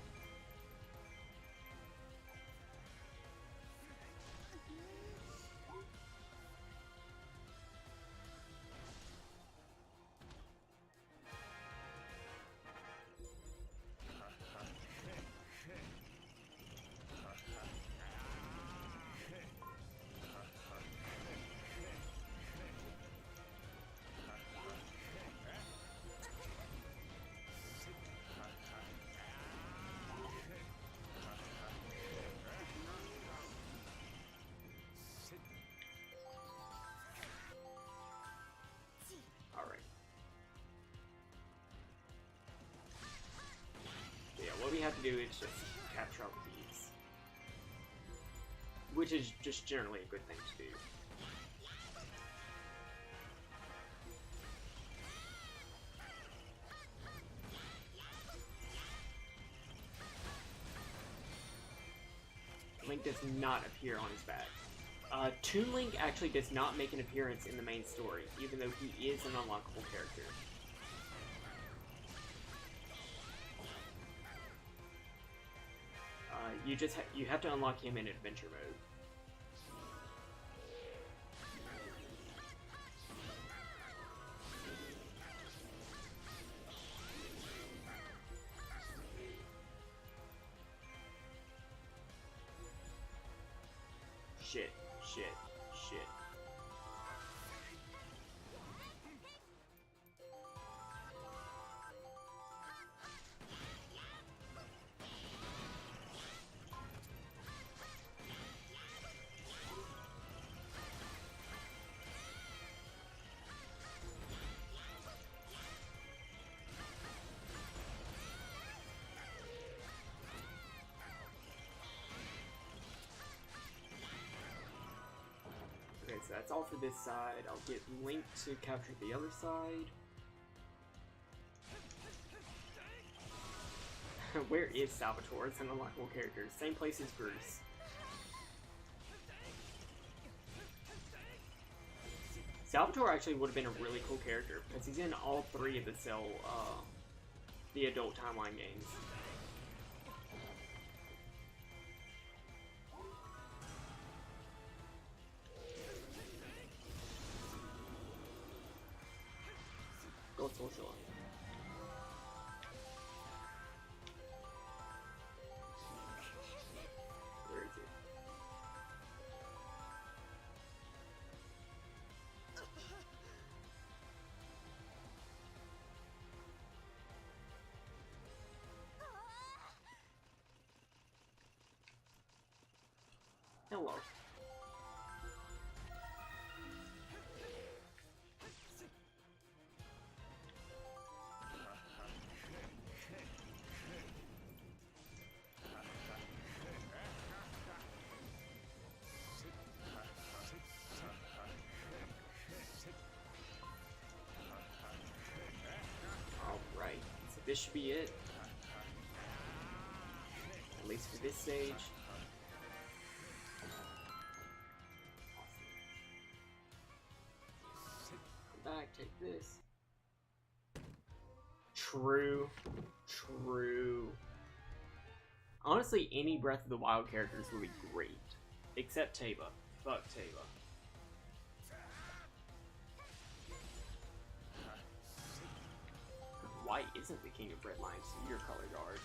[SPEAKER 1] What we have to do is just capture all the bees. Which is just generally a good thing to do. Link does not appear on his back. Toon Link actually does not make an appearance in the main story, even though he is an unlockable character. You have to unlock him in adventure mode. Shit. Okay, so that's all for this side. I'll get Link to capture the other side. Where is Salvatore? It's an unlockable character. Same place as Bruce. Salvatore actually would have been a really cool character because he's in all three of the adult timeline games. Go social. Where is it? Hello. Alright, so this should be it. At least for this stage. Come back, take this. True. Honestly, any Breath of the Wild characters would be great. Except Taba. Fuck Taba. Why isn't the King of Redlines your color guard?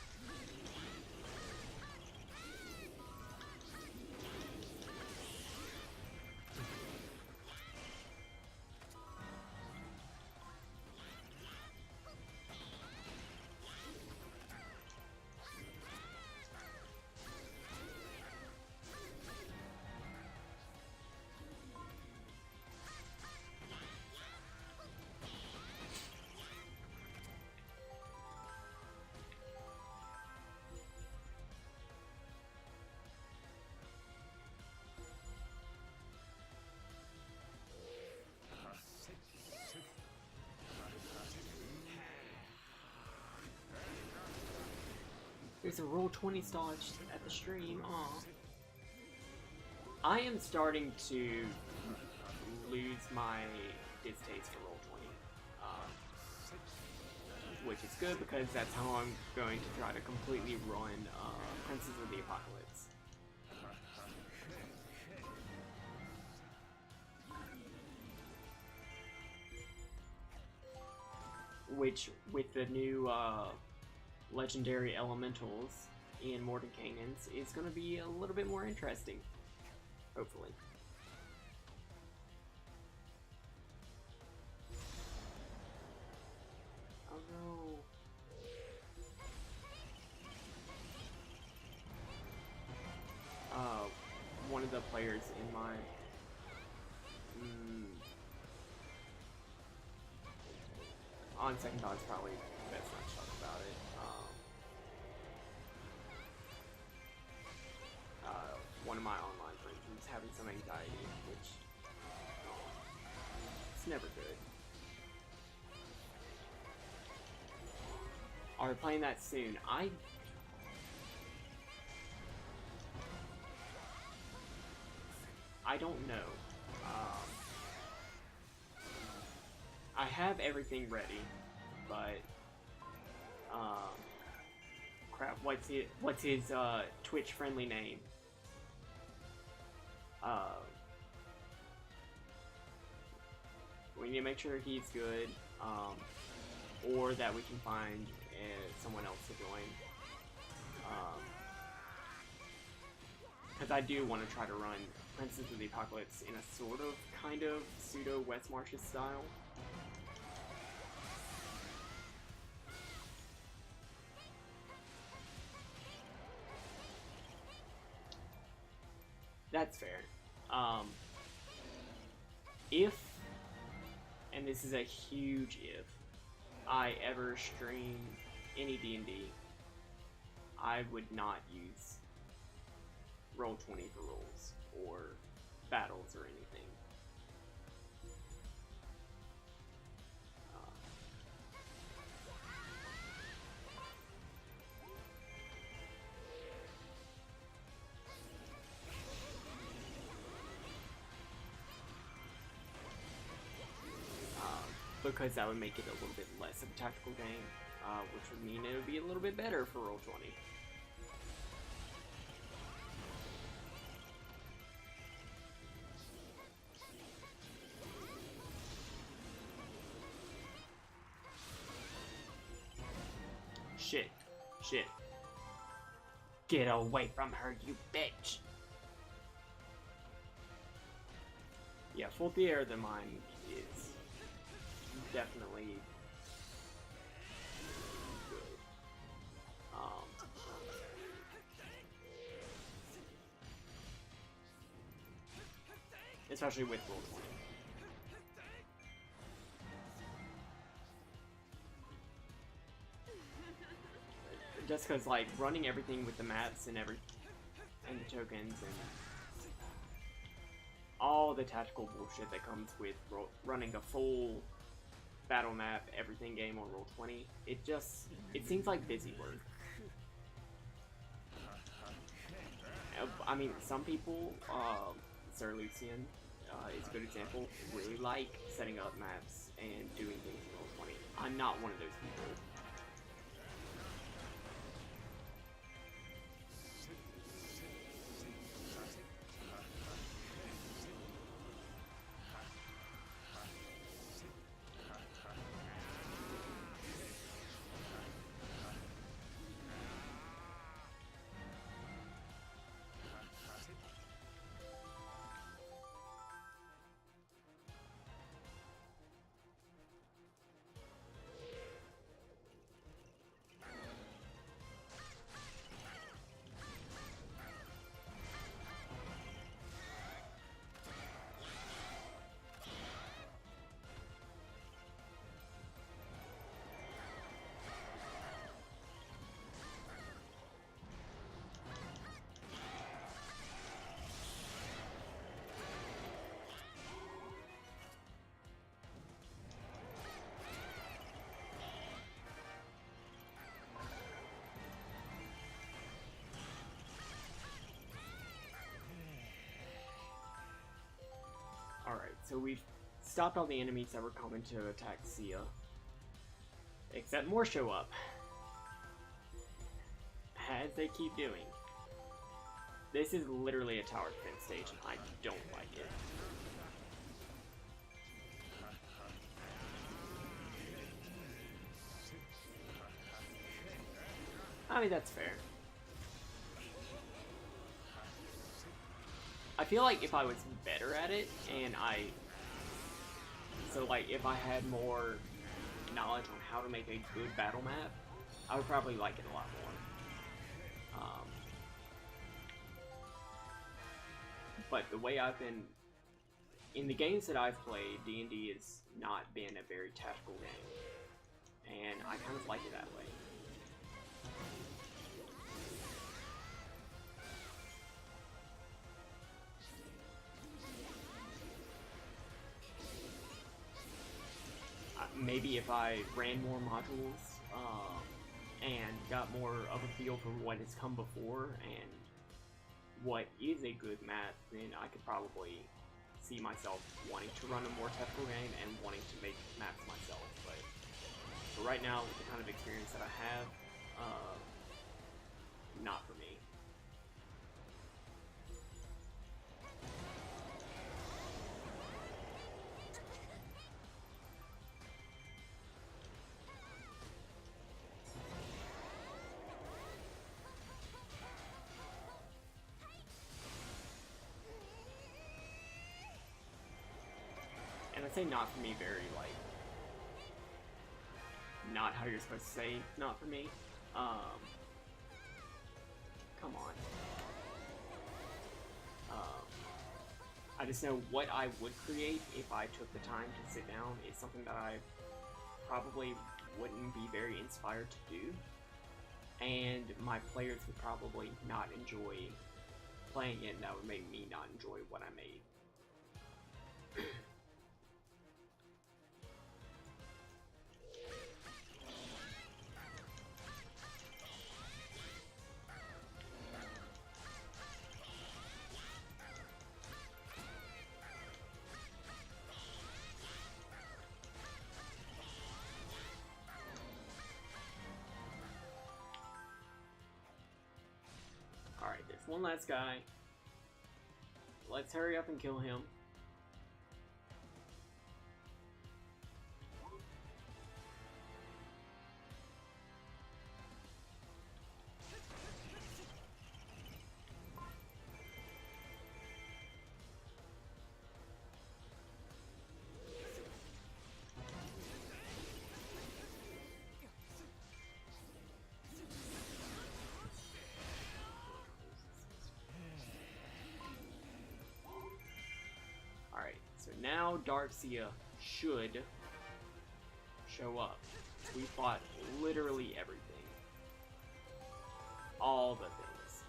[SPEAKER 1] There's a Roll20 stall at the stream. Aw. I am starting to lose my distaste for Roll20, which which is good because that's how I'm going to try to completely run Princess of the Apocalypse. Which, with the new legendary elementals in Mordenkainen's, is going to be a little bit more interesting. Hopefully. Oh no. One of the players in my... on second thought, it's probably best not to talk about it. One of my online friends was having some anxiety, which it's never good. Are we playing that soon? I don't know. I have everything ready, but crap. What's his Twitch friendly name? We need to make sure he's good, or that we can find someone else to join. Because I do want to try to run Princess of the Apocalypse in a sort of, kind of, pseudo West Marches style. That's fair. If, and this is a huge if, I ever stream any D&D, I would not use Roll20 for rolls, or battles, or anything. Because that would make it a little bit less of a tactical game, which would mean it would be a little bit better for Roll20. Shit. Shit. Get away from her, you bitch! Yeah, Faultier the Mind is definitely good. Especially with Roll20. Just because, like, running everything with the maps and and the tokens and all the tactical bullshit that comes with running a full battle map, everything game on Roll20, it seems like busy work. I mean, some people, Sir Lucian is a good example, really like setting up maps and doing things in Roll20. I'm not one of those people. Alright, so we've stopped all the enemies that were coming to attack Sia. Except more show up. As they keep doing. This is literally a tower defense stage, and I don't like it. I mean, that's fair. I feel like if I was better at it, and so like if I had more knowledge on how to make a good battle map, I would probably like it a lot more. But the way I've been, in the games that I've played, D&D has not been a very tactical game, and I kind of like it that way. Maybe if I ran more modules and got more of a feel for what has come before and what is a good map, then I could probably see myself wanting to run a more tactical game and wanting to make maps myself. But for right now, with the kind of experience that I have, not for me. And I say not for me very, like, not how you're supposed to say not for me. Come on. I just know what I would create if I took the time to sit down is something that I probably wouldn't be very inspired to do. And my players would probably not enjoy playing it, and that would make me not enjoy what I made. Alright, there's one last guy. Let's hurry up and kill him. Alright, so now Darkseia should show up. We fought literally everything. All the things.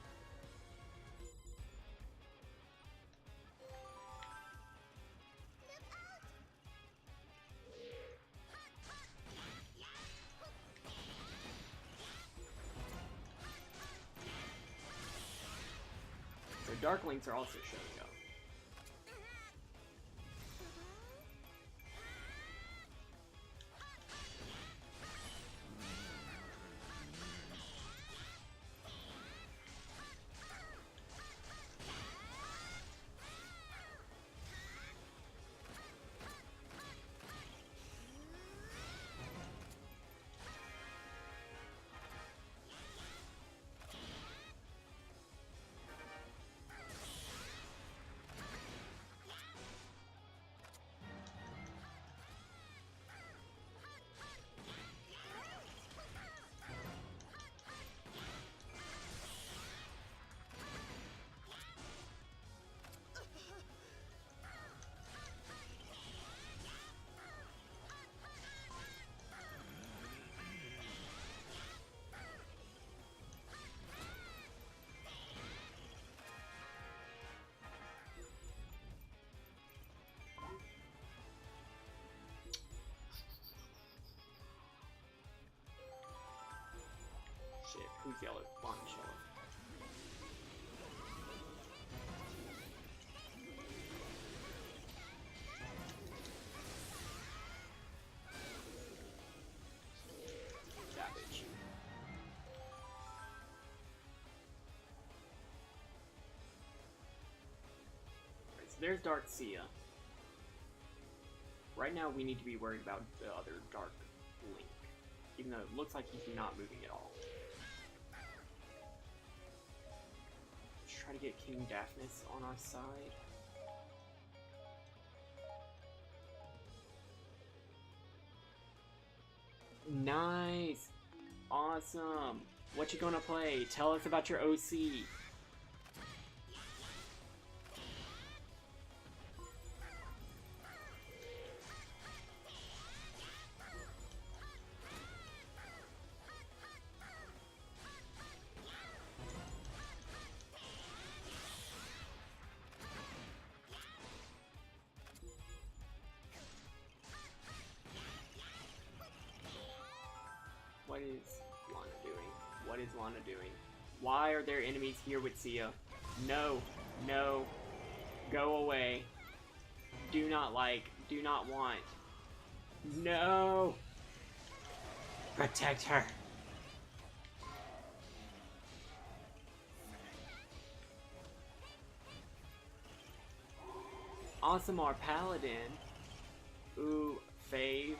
[SPEAKER 1] So Darklings are also showing up. Shit, who's yellow? Bonnie's yellow. there's Dark Sia. Right now, we need to be worried about the other Dark Link, even though it looks like he's not moving at all. Let's try to get King Daphnis on our side. Nice! Awesome! What you gonna play? Tell us about your OC. What is Lana doing? What is Lana doing? Why are there enemies here with Sia? No, no, go away. Do not like, do not want. No! Protect her. Awesome, our Paladin. Ooh, fave.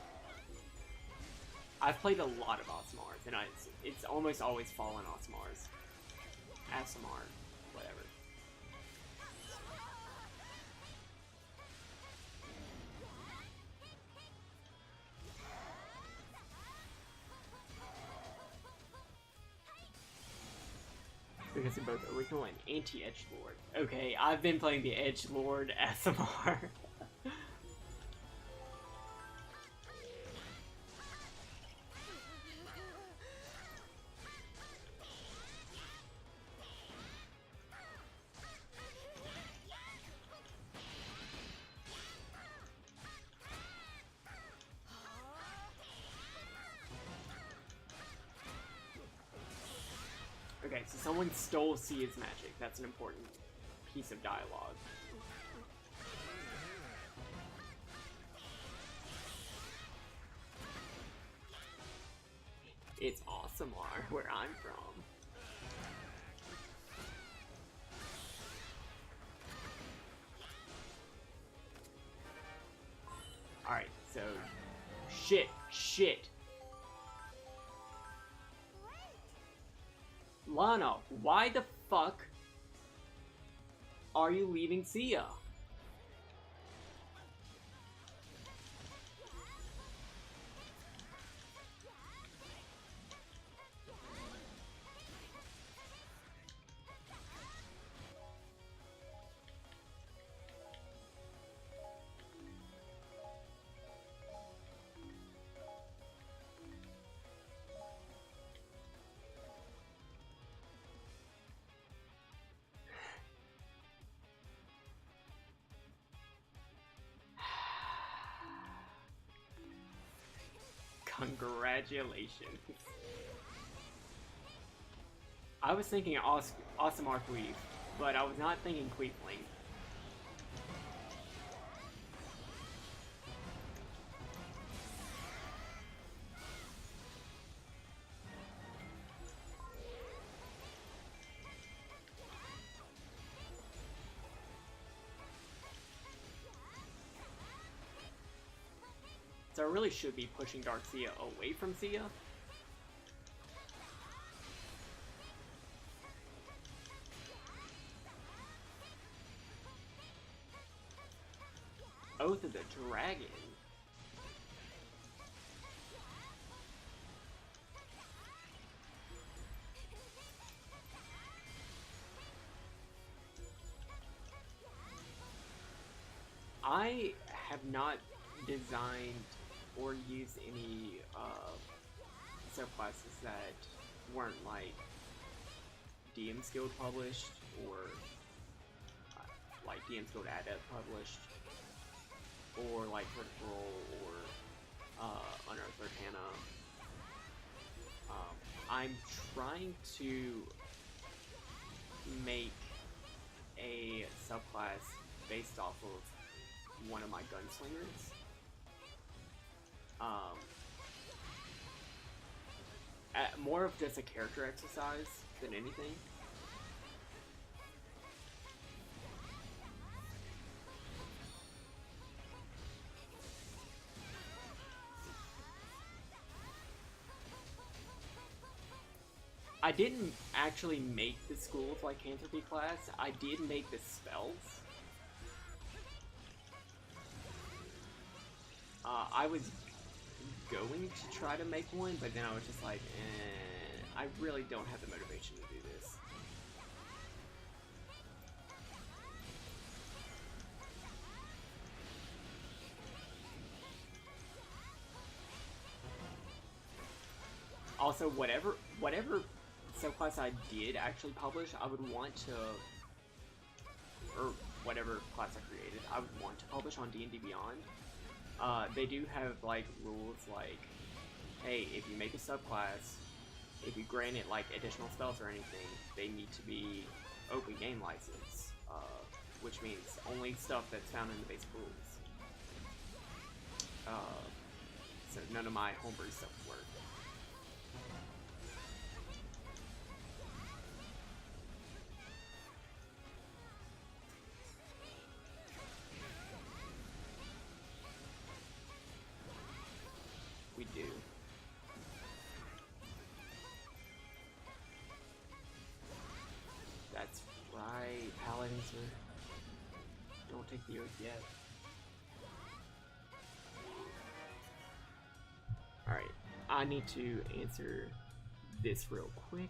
[SPEAKER 1] I've played a lot of Osmars, and it's almost always fallen Osmars. Asimar, whatever. Because they're both original and anti-edgelord. Okay, I've been playing the edgelord Asimar. Okay, so someone stole Sia's magic. That's an important piece of dialogue. It's Asimar, where I'm from. Alright, so... Shit! Lana, why the fuck are you leaving Sia? Congratulations. I was thinking Asimar Queef, but I was not thinking Queefling. So I really should be pushing Dark Sia away from Sia. Oath of the Dragon. I have not designed or used any subclasses that weren't like DM's Guild published or like DM's Guild Adept published or like Critical or Unearthed Arcana. I'm trying to make a subclass based off of one of my gunslingers. More of just a character exercise than anything. I didn't actually make the School of Lycanthropy class. I did make the spells. I was going to try to make one, but then I was just like, I really don't have the motivation to do this. Also, whatever subclass I did actually publish, I would want to, or whatever class I created, I would want to publish on D&D Beyond. They do have, like, rules like, hey, if you make a subclass, if you grant it, like, additional spells or anything, they need to be open game license, which means only stuff that's found in the basic rules. So none of my homebrew stuff work. We do. That's right, paladins don't take the oath yet. Alright, I need to answer this real quick.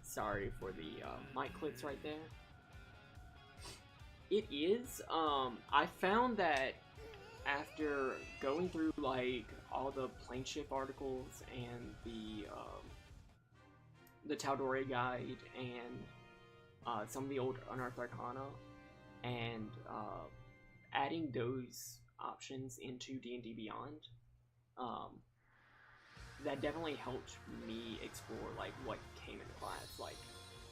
[SPEAKER 1] Sorry for the mic clicks right there. It is, I found that after going through, like, all the Planeship articles and the Tal'Dorei guide and some of the old Unearthed Arcana, and adding those options into D&D Beyond, that definitely helped me explore, like, what came into class. Like,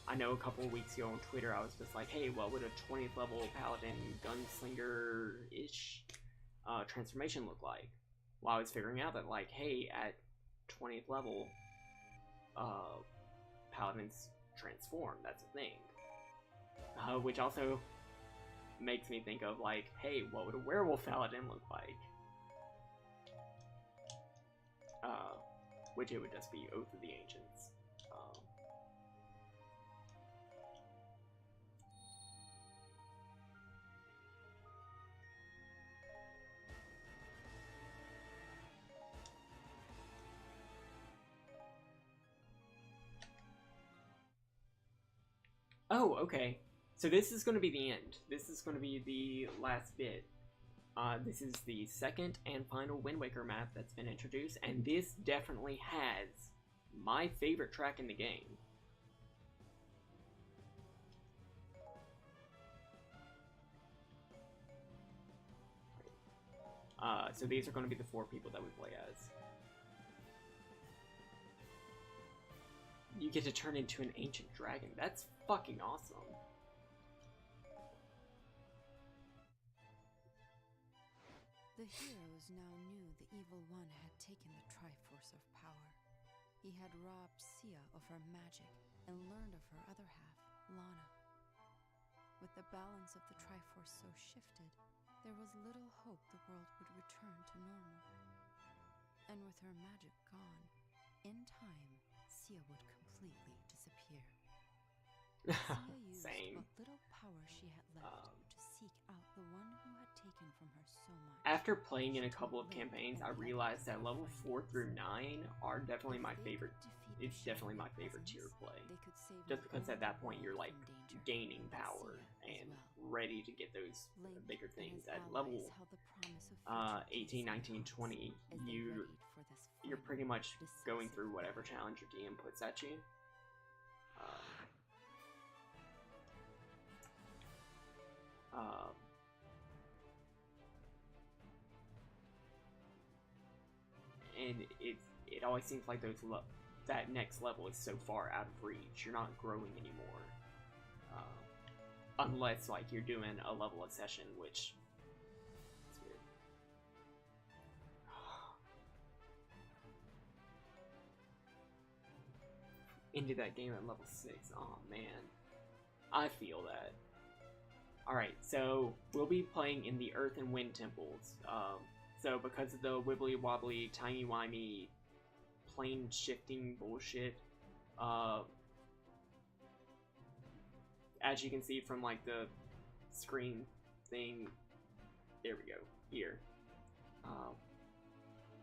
[SPEAKER 1] I know a couple of weeks ago on Twitter, I was just like, hey, what would a 20th level Paladin Gunslinger-ish transformation look like? Well, I was figuring out that, like, hey, at 20th level, Paladins transform, that's a thing. Which also makes me think of, like, hey, what would a Werewolf Paladin look like? Which it would just be Oath of the Ancients. Oh, okay. So this is going to be the end. This is going to be the last bit. This is the second and final Wind Waker map that's been introduced, and this definitely has my favorite track in the game. So these are going to be the 4 people that we play as. You get to turn into an ancient dragon. That's fucking awesome.
[SPEAKER 2] The heroes now knew the Evil One had taken the Triforce of power. He had robbed Sia of her magic and learned of her other half, Lana. With the balance of the Triforce so shifted, there was little hope the world would return to normal. And with her magic gone, in time, Sia would completely disappear. Sia used
[SPEAKER 1] Same.
[SPEAKER 2] what little power she had left to seek out the one who had taken from her so much.
[SPEAKER 1] After playing in a couple of campaigns, I realized that level 4 through 9 are definitely my favorite. It's definitely my favorite tier play. Just because at that point you're like gaining power and ready to get those bigger things. At level 18, 19, 20, you're pretty much going through whatever challenge your DM puts at you. And it always seems like that next level is so far out of reach. You're not growing anymore, unless like you're doing a level of session, which is weird. into that game at level 6. Oh man, I feel that. Alright, so we'll be playing in the Earth and Wind temples. So because of the wibbly wobbly, timey wimey, plane shifting bullshit, as you can see from like the screen thing, there we go, here.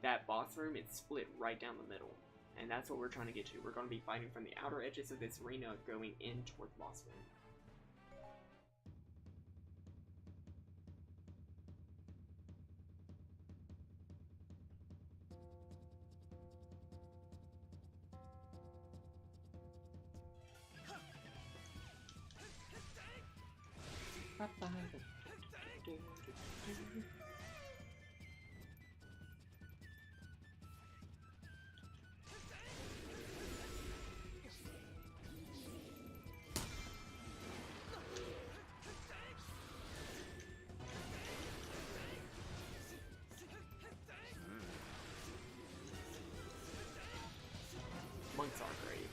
[SPEAKER 1] That boss room, it's split right down the middle. And that's what we're trying to get to. We're going to be fighting from the outer edges of this arena going in toward the boss room. Monks are great.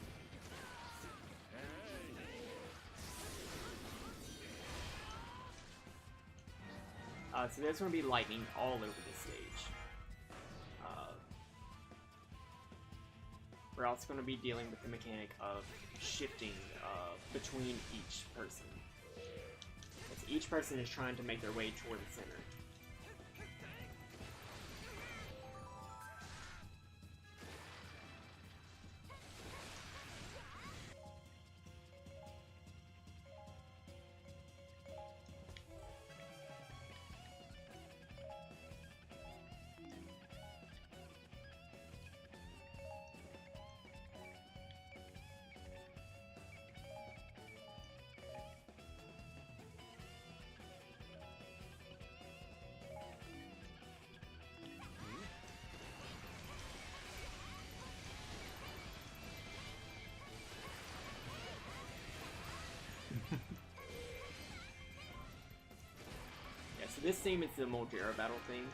[SPEAKER 1] So there's going to be lightning all over the stage. We're also going to be dealing with the mechanic of shifting between each person. As each person is trying to make their way toward the center. Yeah, so this theme is the Moldera battle theme.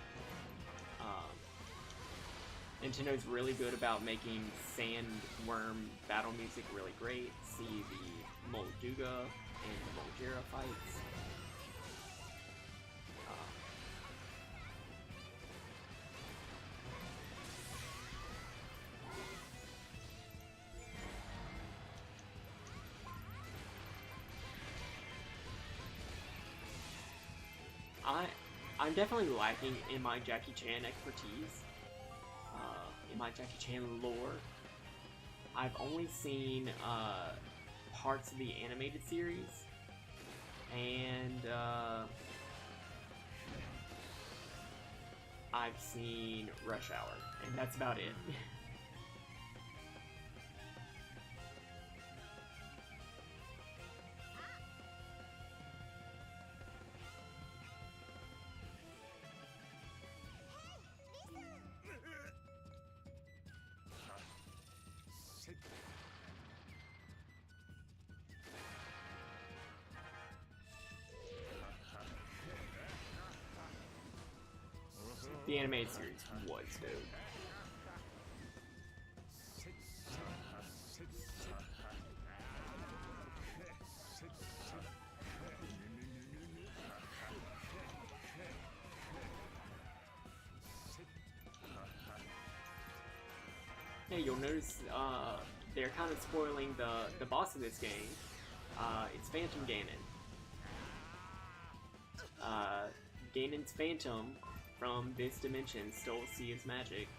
[SPEAKER 1] Nintendo's really good about making sandworm battle music really great. See the Molduga and the Moldera fights. I'm definitely lacking in my Jackie Chan expertise, in my Jackie Chan lore. I've only seen parts of the animated series, and I've seen Rush Hour, and that's about it. The animated series was dope. Yeah, you'll notice they're kind of spoiling the boss of this game. It's Phantom Ganon. Ganon's Phantom from this dimension stole Sia's magic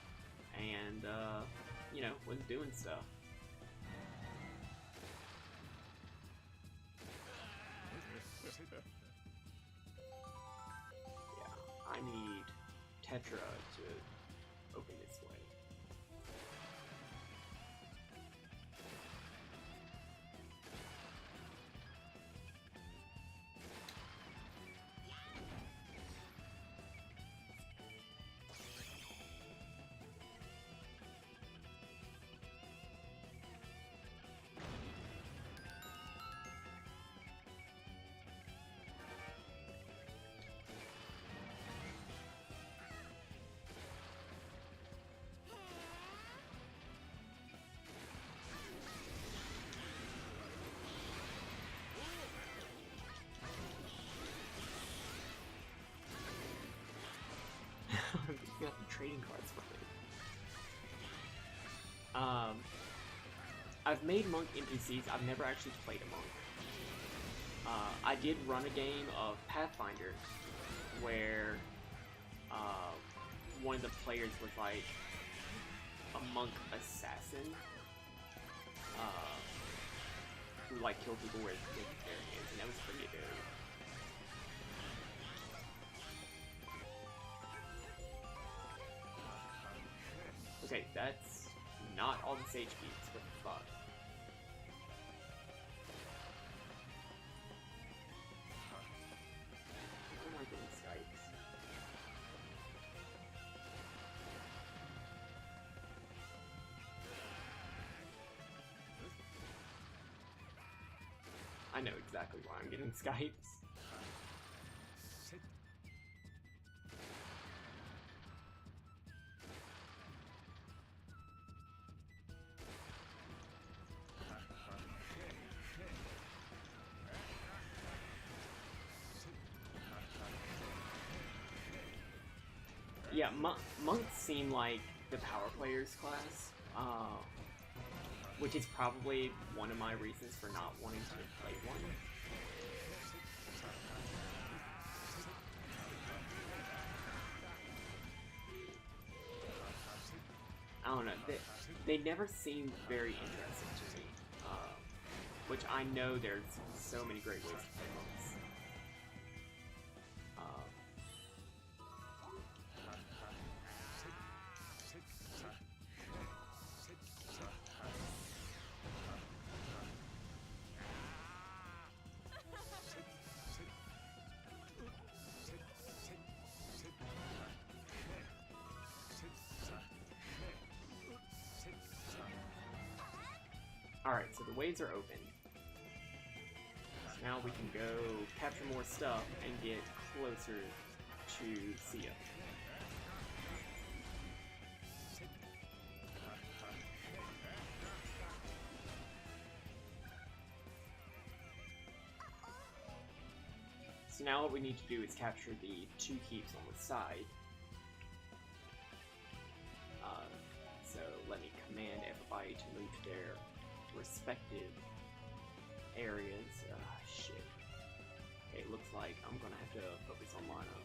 [SPEAKER 1] and, you know, was doing stuff. Yeah, I need Tetra to open this way. You got the trading cards for me. I've made monk NPCs. I've never actually played a monk. I did run a game of Pathfinder where one of the players was like a monk assassin who like killed people with their hands, and that was pretty good. Okay, that's not all the sage beats. What the fuck? Where am I getting Skypes? I know exactly why I'm getting Skypes. Yeah, monks seem like the power players class, which is probably one of my reasons for not wanting to play one. I don't know, they never seem very interesting to me, which I know there's so many great ways to play monks. Alright, so the waves are open. So now we can go capture more stuff and get closer to Sia. So now what we need to do is capture the 2 keeps on the side. So let me command everybody to move to their respective areas. Shit. Okay, it looks like I'm gonna have to focus on Lana.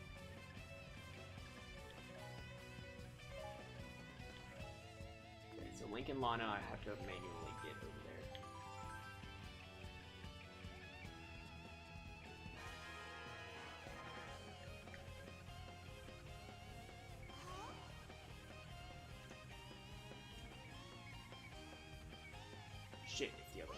[SPEAKER 1] Okay, so Link and Lana, I have to manually get over there. Shit, it's the other way.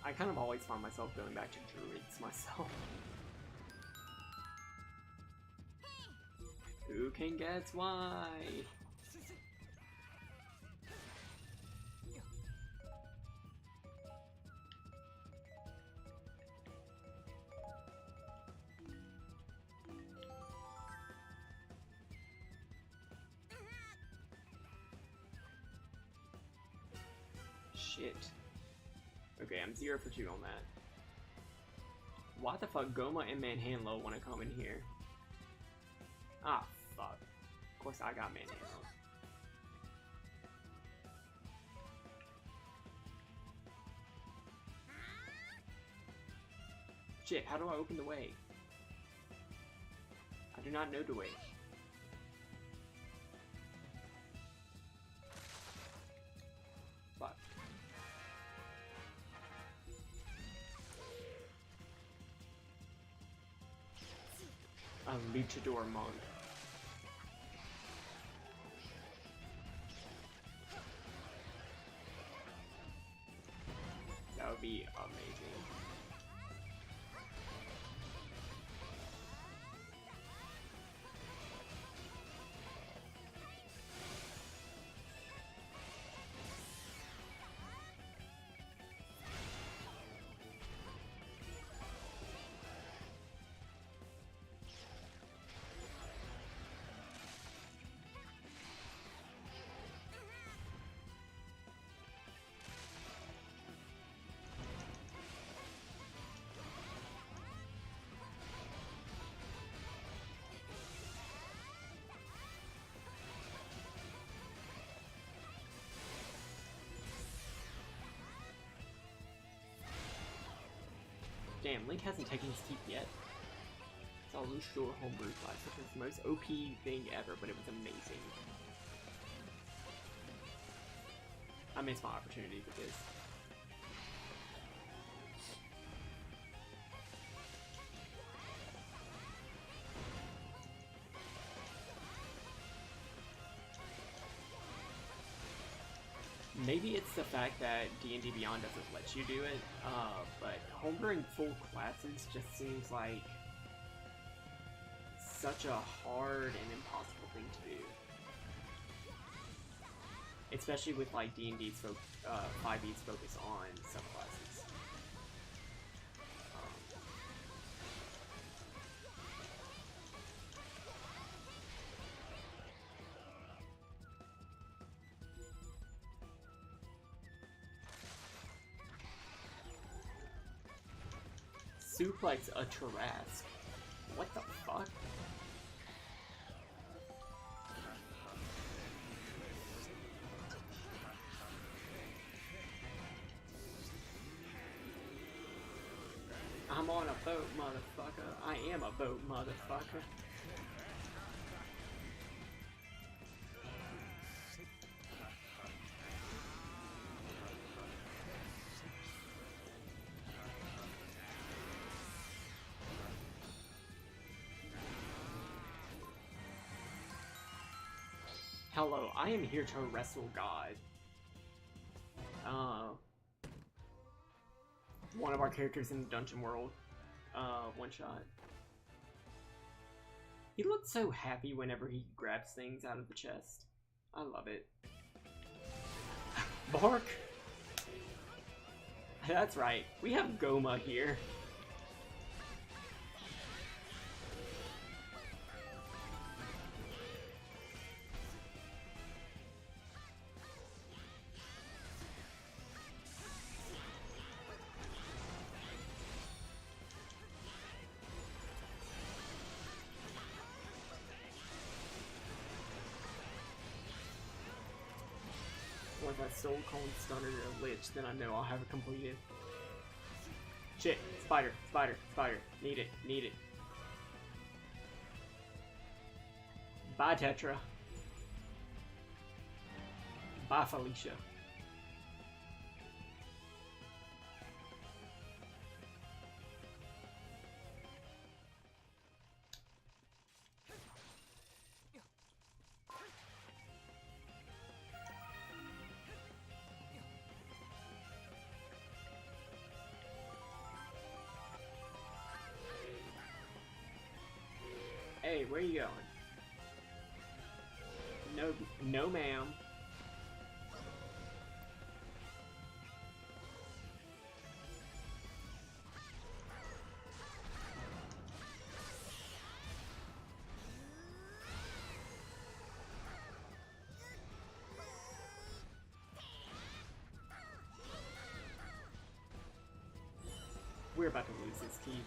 [SPEAKER 1] I kind of always find myself going back to druids myself. Who can guess why? Shit. Okay, I'm 0 for 2 on that. What the fuck? Goma and Manhandlo want to come in here. Ah, fuck. Of course I got Manhandlo. Shit, how do I open the way? I do not know the way. Fuck. A luchador monk. That would be amazing. Damn, Link hasn't taken his teeth yet. So I'll lose your homebrew class, which is the most OP thing ever, but it was amazing. I missed my opportunity with this. Maybe it's the fact that D&D Beyond doesn't let you do it, but homebrewing full classes just seems like such a hard and impossible thing to do. Especially with like D&D's 5e's focus on subclasses. Suplex a Tarrasque. What the fuck? I'm on a boat, motherfucker. I am a boat, motherfucker. Hello, I am here to wrestle God. One of our characters in the dungeon world, one shot. He looks so happy whenever he grabs things out of the chest. I love it. Bark! That's right, we have Goma here. Once I Soul Cone Stunner a Lich, then I know I'll have it completed. Shit, spider, spider, spider. Need it, need it. Bye, Tetra. Bye, Felicia. Hey, where you going? No ma'am. We're about to lose this keep.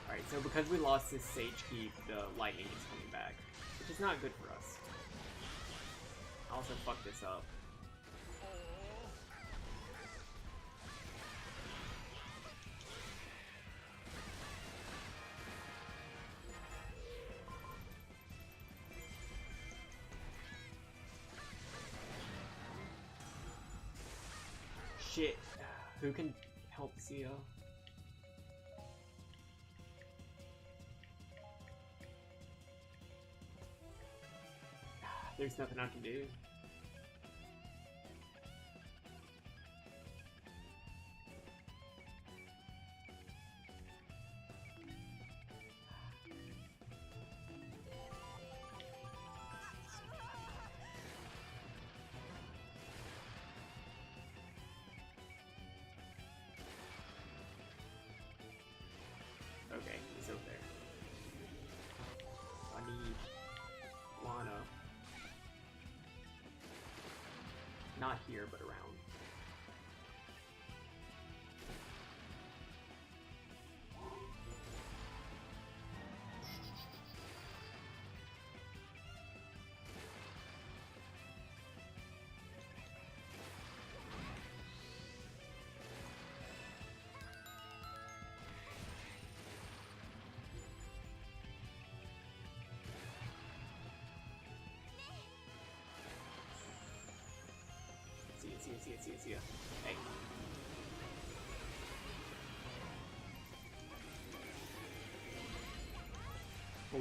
[SPEAKER 1] Alright, so because we lost this Sage Keep, the lightning is coming back, which is not good for us. I also fucked this up. Shit. Who can help Sia? There's nothing I can do. Okay, he's over there. I need Lana. Not here, but around. see ya. Hey.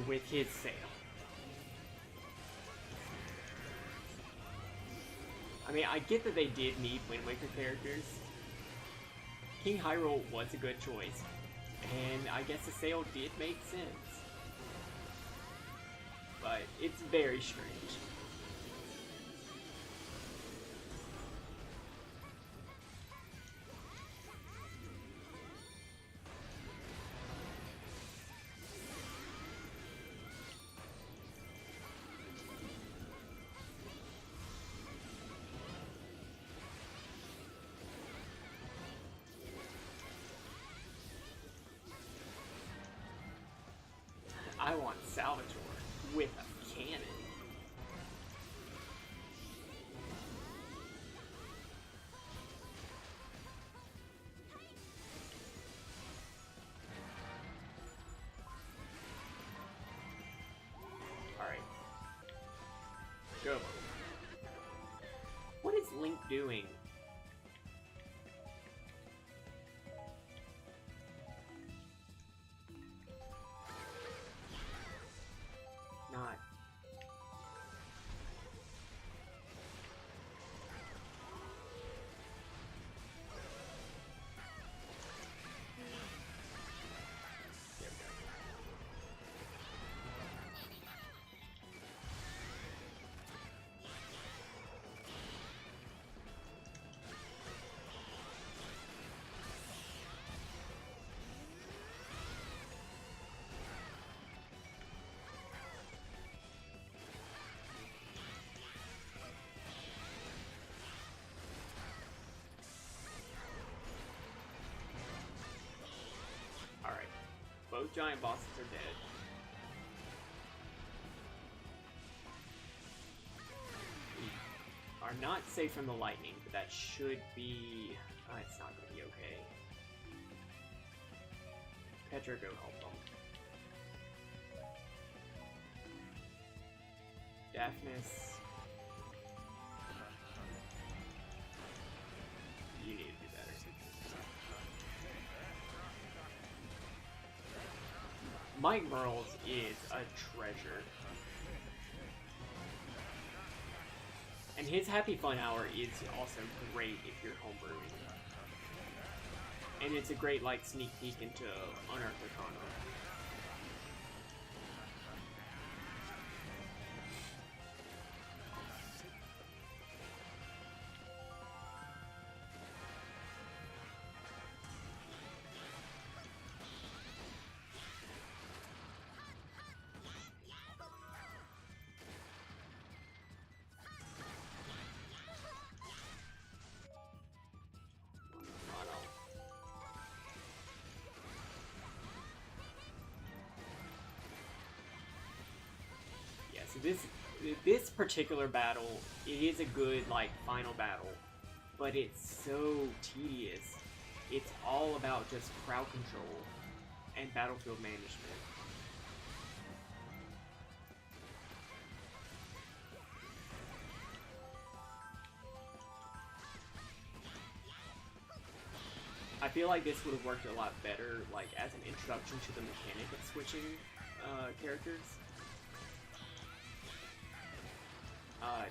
[SPEAKER 1] With his sail. I mean, I get that they did need Wind Waker characters. King Hyrule was a good choice, and I guess the sail did make sense. But it's very strange. I want Salvatore with a cannon. Alright. Go. What is Link doing? Not. There we go. Alright. Both giant bosses are dead. We are not safe from the lightning, but that should be... it's not going to be okay. Petra, go help them. Daphnis... You need to do better. Mike Merles is a treasure. And his Happy Fun Hour is also great if you're homebrewing. And it's a great, like, sneak peek into Unearthed Arcana. So this particular battle, it is a good, like, final battle, but it's so tedious. It's all about just crowd control and battlefield management. I feel like this would have worked a lot better, like, as an introduction to the mechanic of switching characters.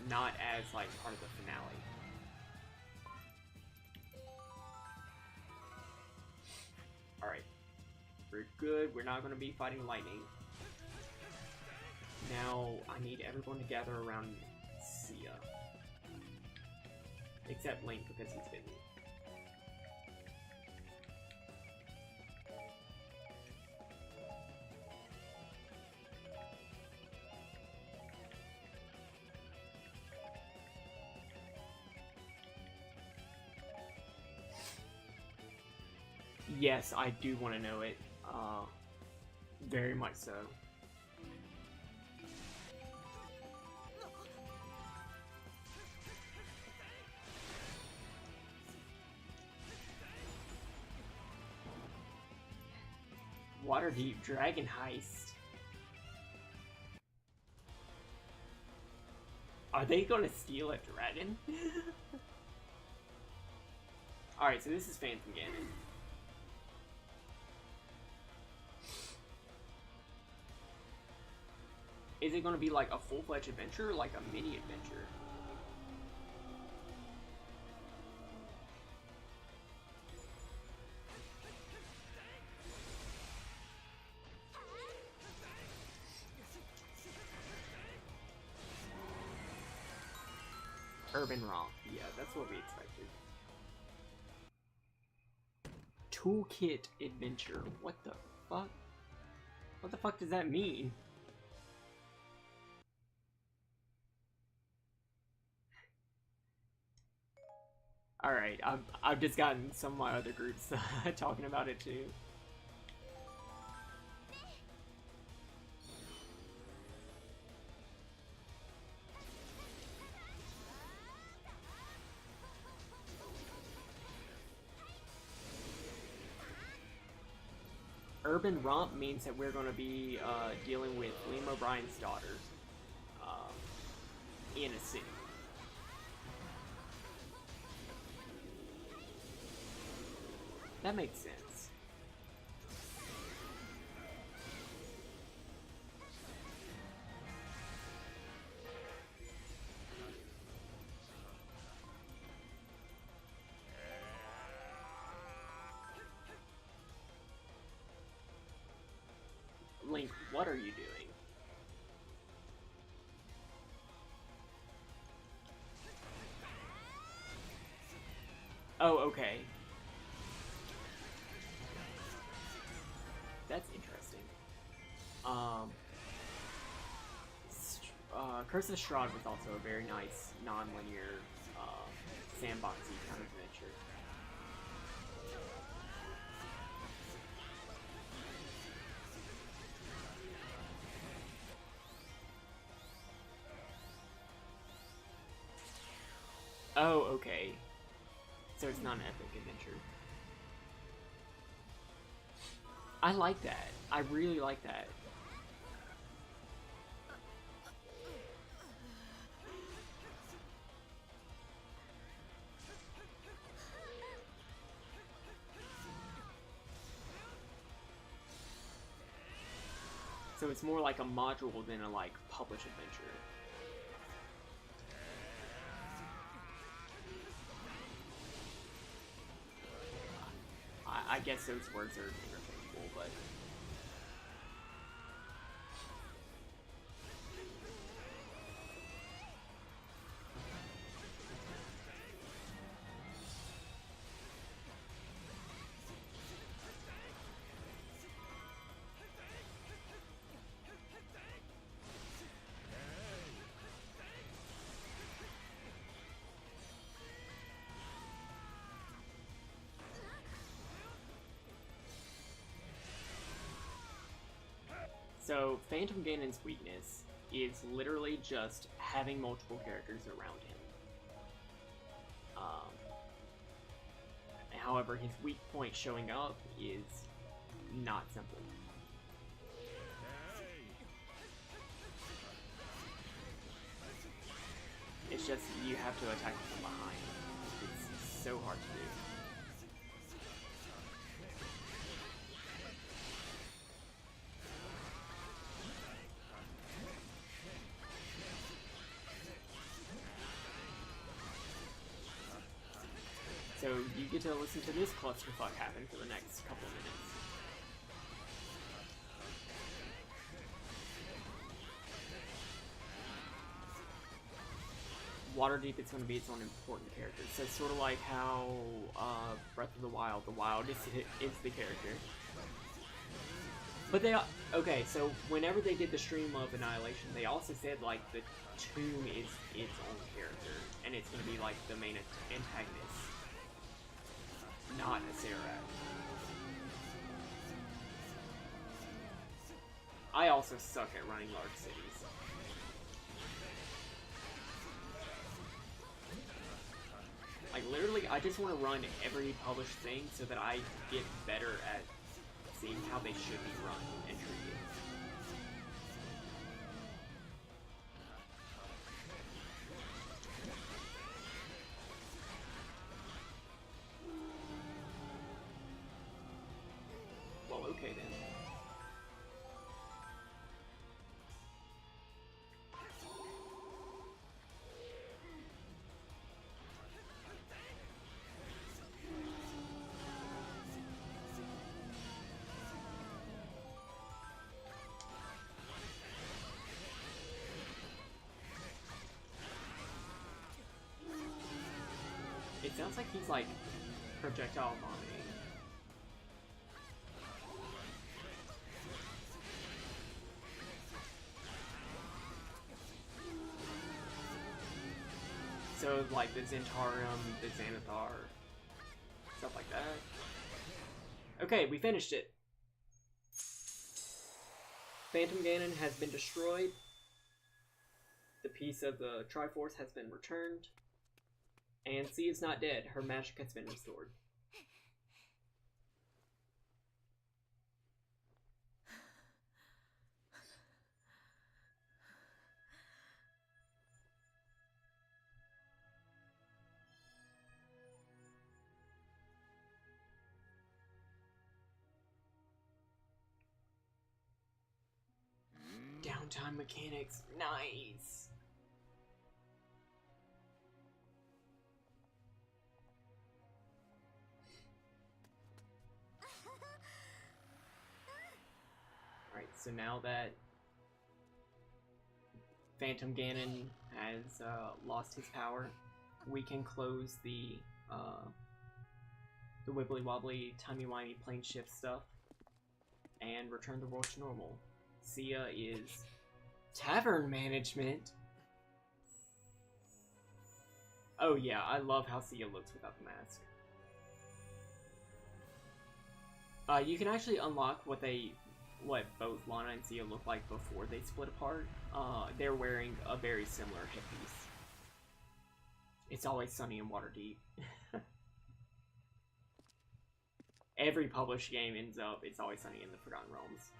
[SPEAKER 1] Not as, like, part of the finale. Alright. We're good. We're not going to be fighting lightning. Now, I need everyone to gather around Sia. Except Link, because he's bitten. Yes, I do want to know it. Very much so. Waterdeep Dragon Heist. Are they gonna steal a dragon? Alright, so this is Phantom Ganon. Is it going to be like a full-fledged adventure or like a mini-adventure? Urban Romp. Yeah, that's what we expected. Toolkit Adventure. What the fuck? What the fuck does that mean? Alright, I've just gotten some of my other groups talking about it too. Urban Romp means that we're going to be dealing with Liam O'Brien's daughter in a city. That makes sense. Link, what are you doing? Oh, okay. That's interesting. Curse of Strahd was also a very nice, non-linear, sandboxy kind of adventure. Oh, okay. So it's not an epic adventure. I like that. I really like that. So it's more like a module than a like published adventure. I guess those words are interchangeable, but so Phantom Ganon's weakness is literally just having multiple characters around him. However, his weak point showing up is not simple. It's just you have to attack from behind. It's so hard to do. So you get to listen to this clusterfuck happen for the next couple of minutes. Waterdeep is going to be its own important character. So it's sort of like how Breath of the Wild is the character. But okay, so whenever they did the stream of Annihilation, they also said like the Tomb is its own character, and it's going to be like the main antagonist, not a Serac. I also suck at running large cities. Like, literally, I just want to run every published thing so that I get better at seeing how they should be run and treated. sounds like he's like projectile vomiting. So like the Zentarium, the Xanathar, stuff like that. Okay, we finished it. Phantom Ganon has been destroyed. The piece of the Triforce has been returned. And C is not dead. Her magic has been restored. Downtime mechanics. Nice. Alright, so now that Phantom Ganon has lost his power, we can close the wibbly wobbly, timey wimey plane shift stuff and return the world to normal. Sia is tavern management. Oh yeah, I love how Sia looks without the mask. You can actually unlock what both Lana and Sia look like before they split apart. They're wearing a very similar headpiece. It's always sunny in Waterdeep. Every published game ends up, it's always sunny in the Forgotten Realms.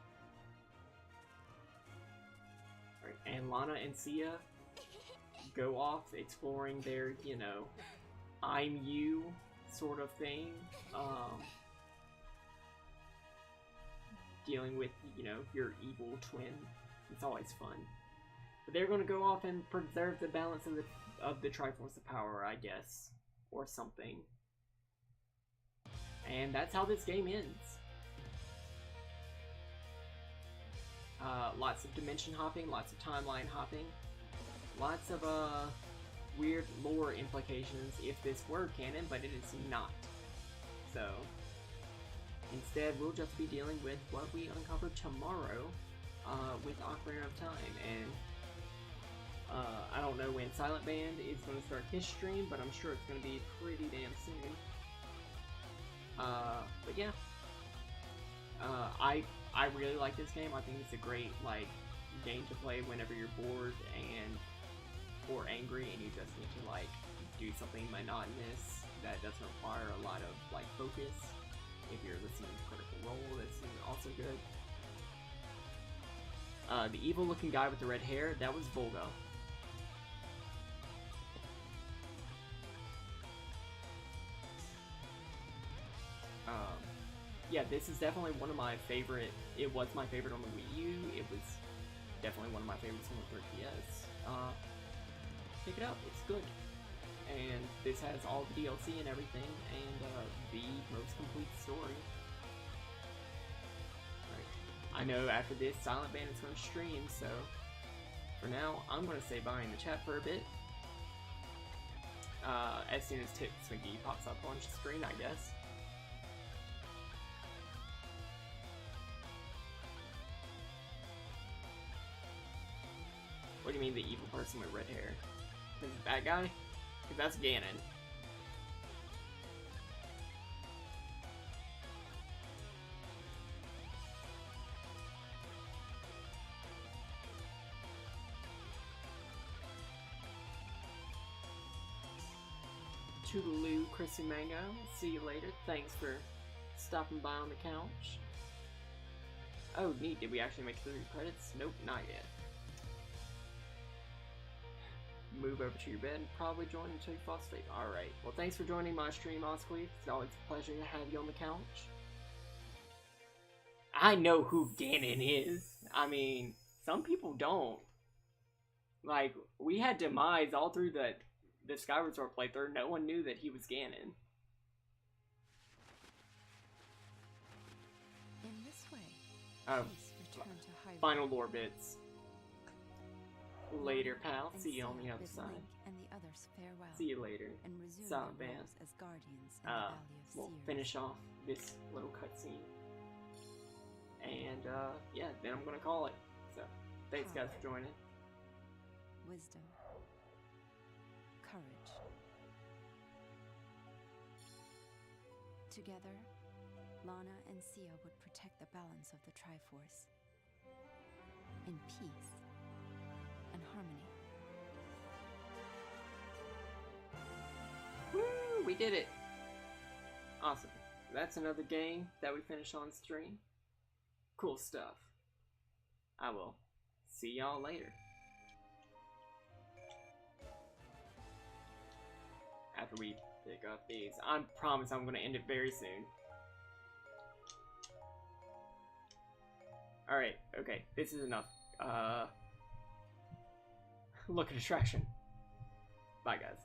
[SPEAKER 1] Right, and Lana and Sia go off exploring their, you know, I'm you sort of thing. Dealing with, you know, your evil twin. It's always fun. But they're going to go off and preserve the balance of the Triforce of Power, I guess. Or something. And that's how this game ends. Lots of dimension hopping, lots of timeline hopping. Lots of weird lore implications if this were canon, but it is not. So instead, we'll just be dealing with what we uncover tomorrow with Ocarina of Time. And I don't know when Silent Band is going to start his stream, but I'm sure it's going to be pretty damn soon. But yeah, I really like this game. I think it's a great game to play whenever you're bored or angry and you just need to do something monotonous that doesn't require a lot of focus. If you're listening to Critical Role, that's also good. The evil looking guy with the red hair, that was Volga. Yeah, this is definitely one of my favorite. It was my favorite on the Wii U. It was definitely one of my favorites on the 3DS. Pick it up, it's good. And this has all the DLC and everything, and the most complete story. Right. I know after this, Silent Band is going to stream, so for now, I'm going to say bye in the chat for a bit. As soon as Tip Swinky pops up on the screen, I guess. What do you mean the evil person with red hair? Is it that guy? Because that's Ganon. Toodaloo, Chrissy Mango. See you later. Thanks for stopping by on the couch. Oh, neat. Did we actually make it through the credits? Nope, not yet. Move over to your bed and probably join until you fall asleep. Alright. Well, thanks for joining my stream, Osqueef. It's always a pleasure to have you on the couch. I know who Ganon is. I mean, some people don't. We had Demise all through the Skyward Sword playthrough. No one knew that he was Ganon.
[SPEAKER 2] In this way,
[SPEAKER 1] Oh, final lore bits. Later, pal.
[SPEAKER 2] and
[SPEAKER 1] See you on
[SPEAKER 2] Sia
[SPEAKER 1] the other
[SPEAKER 2] bid
[SPEAKER 1] side.
[SPEAKER 2] Link and the others farewell.
[SPEAKER 1] See you later.
[SPEAKER 2] And resume
[SPEAKER 1] Silent
[SPEAKER 2] their
[SPEAKER 1] Band.
[SPEAKER 2] roles as guardians in the Valley of
[SPEAKER 1] We'll
[SPEAKER 2] Seers.
[SPEAKER 1] finish off this little cutscene. And, yeah, then I'm gonna call it. So, thanks guys for joining.
[SPEAKER 2] Wisdom. Courage. Together, Lana and Sia would protect the balance of the Triforce. In peace and harmony.
[SPEAKER 1] Woo! We did it! Awesome. That's another game that we finished on stream. Cool stuff. I will see y'all later. After we pick up these. I promise I'm going to end it very soon. Alright, okay. This is enough. Look at distraction. Bye, guys.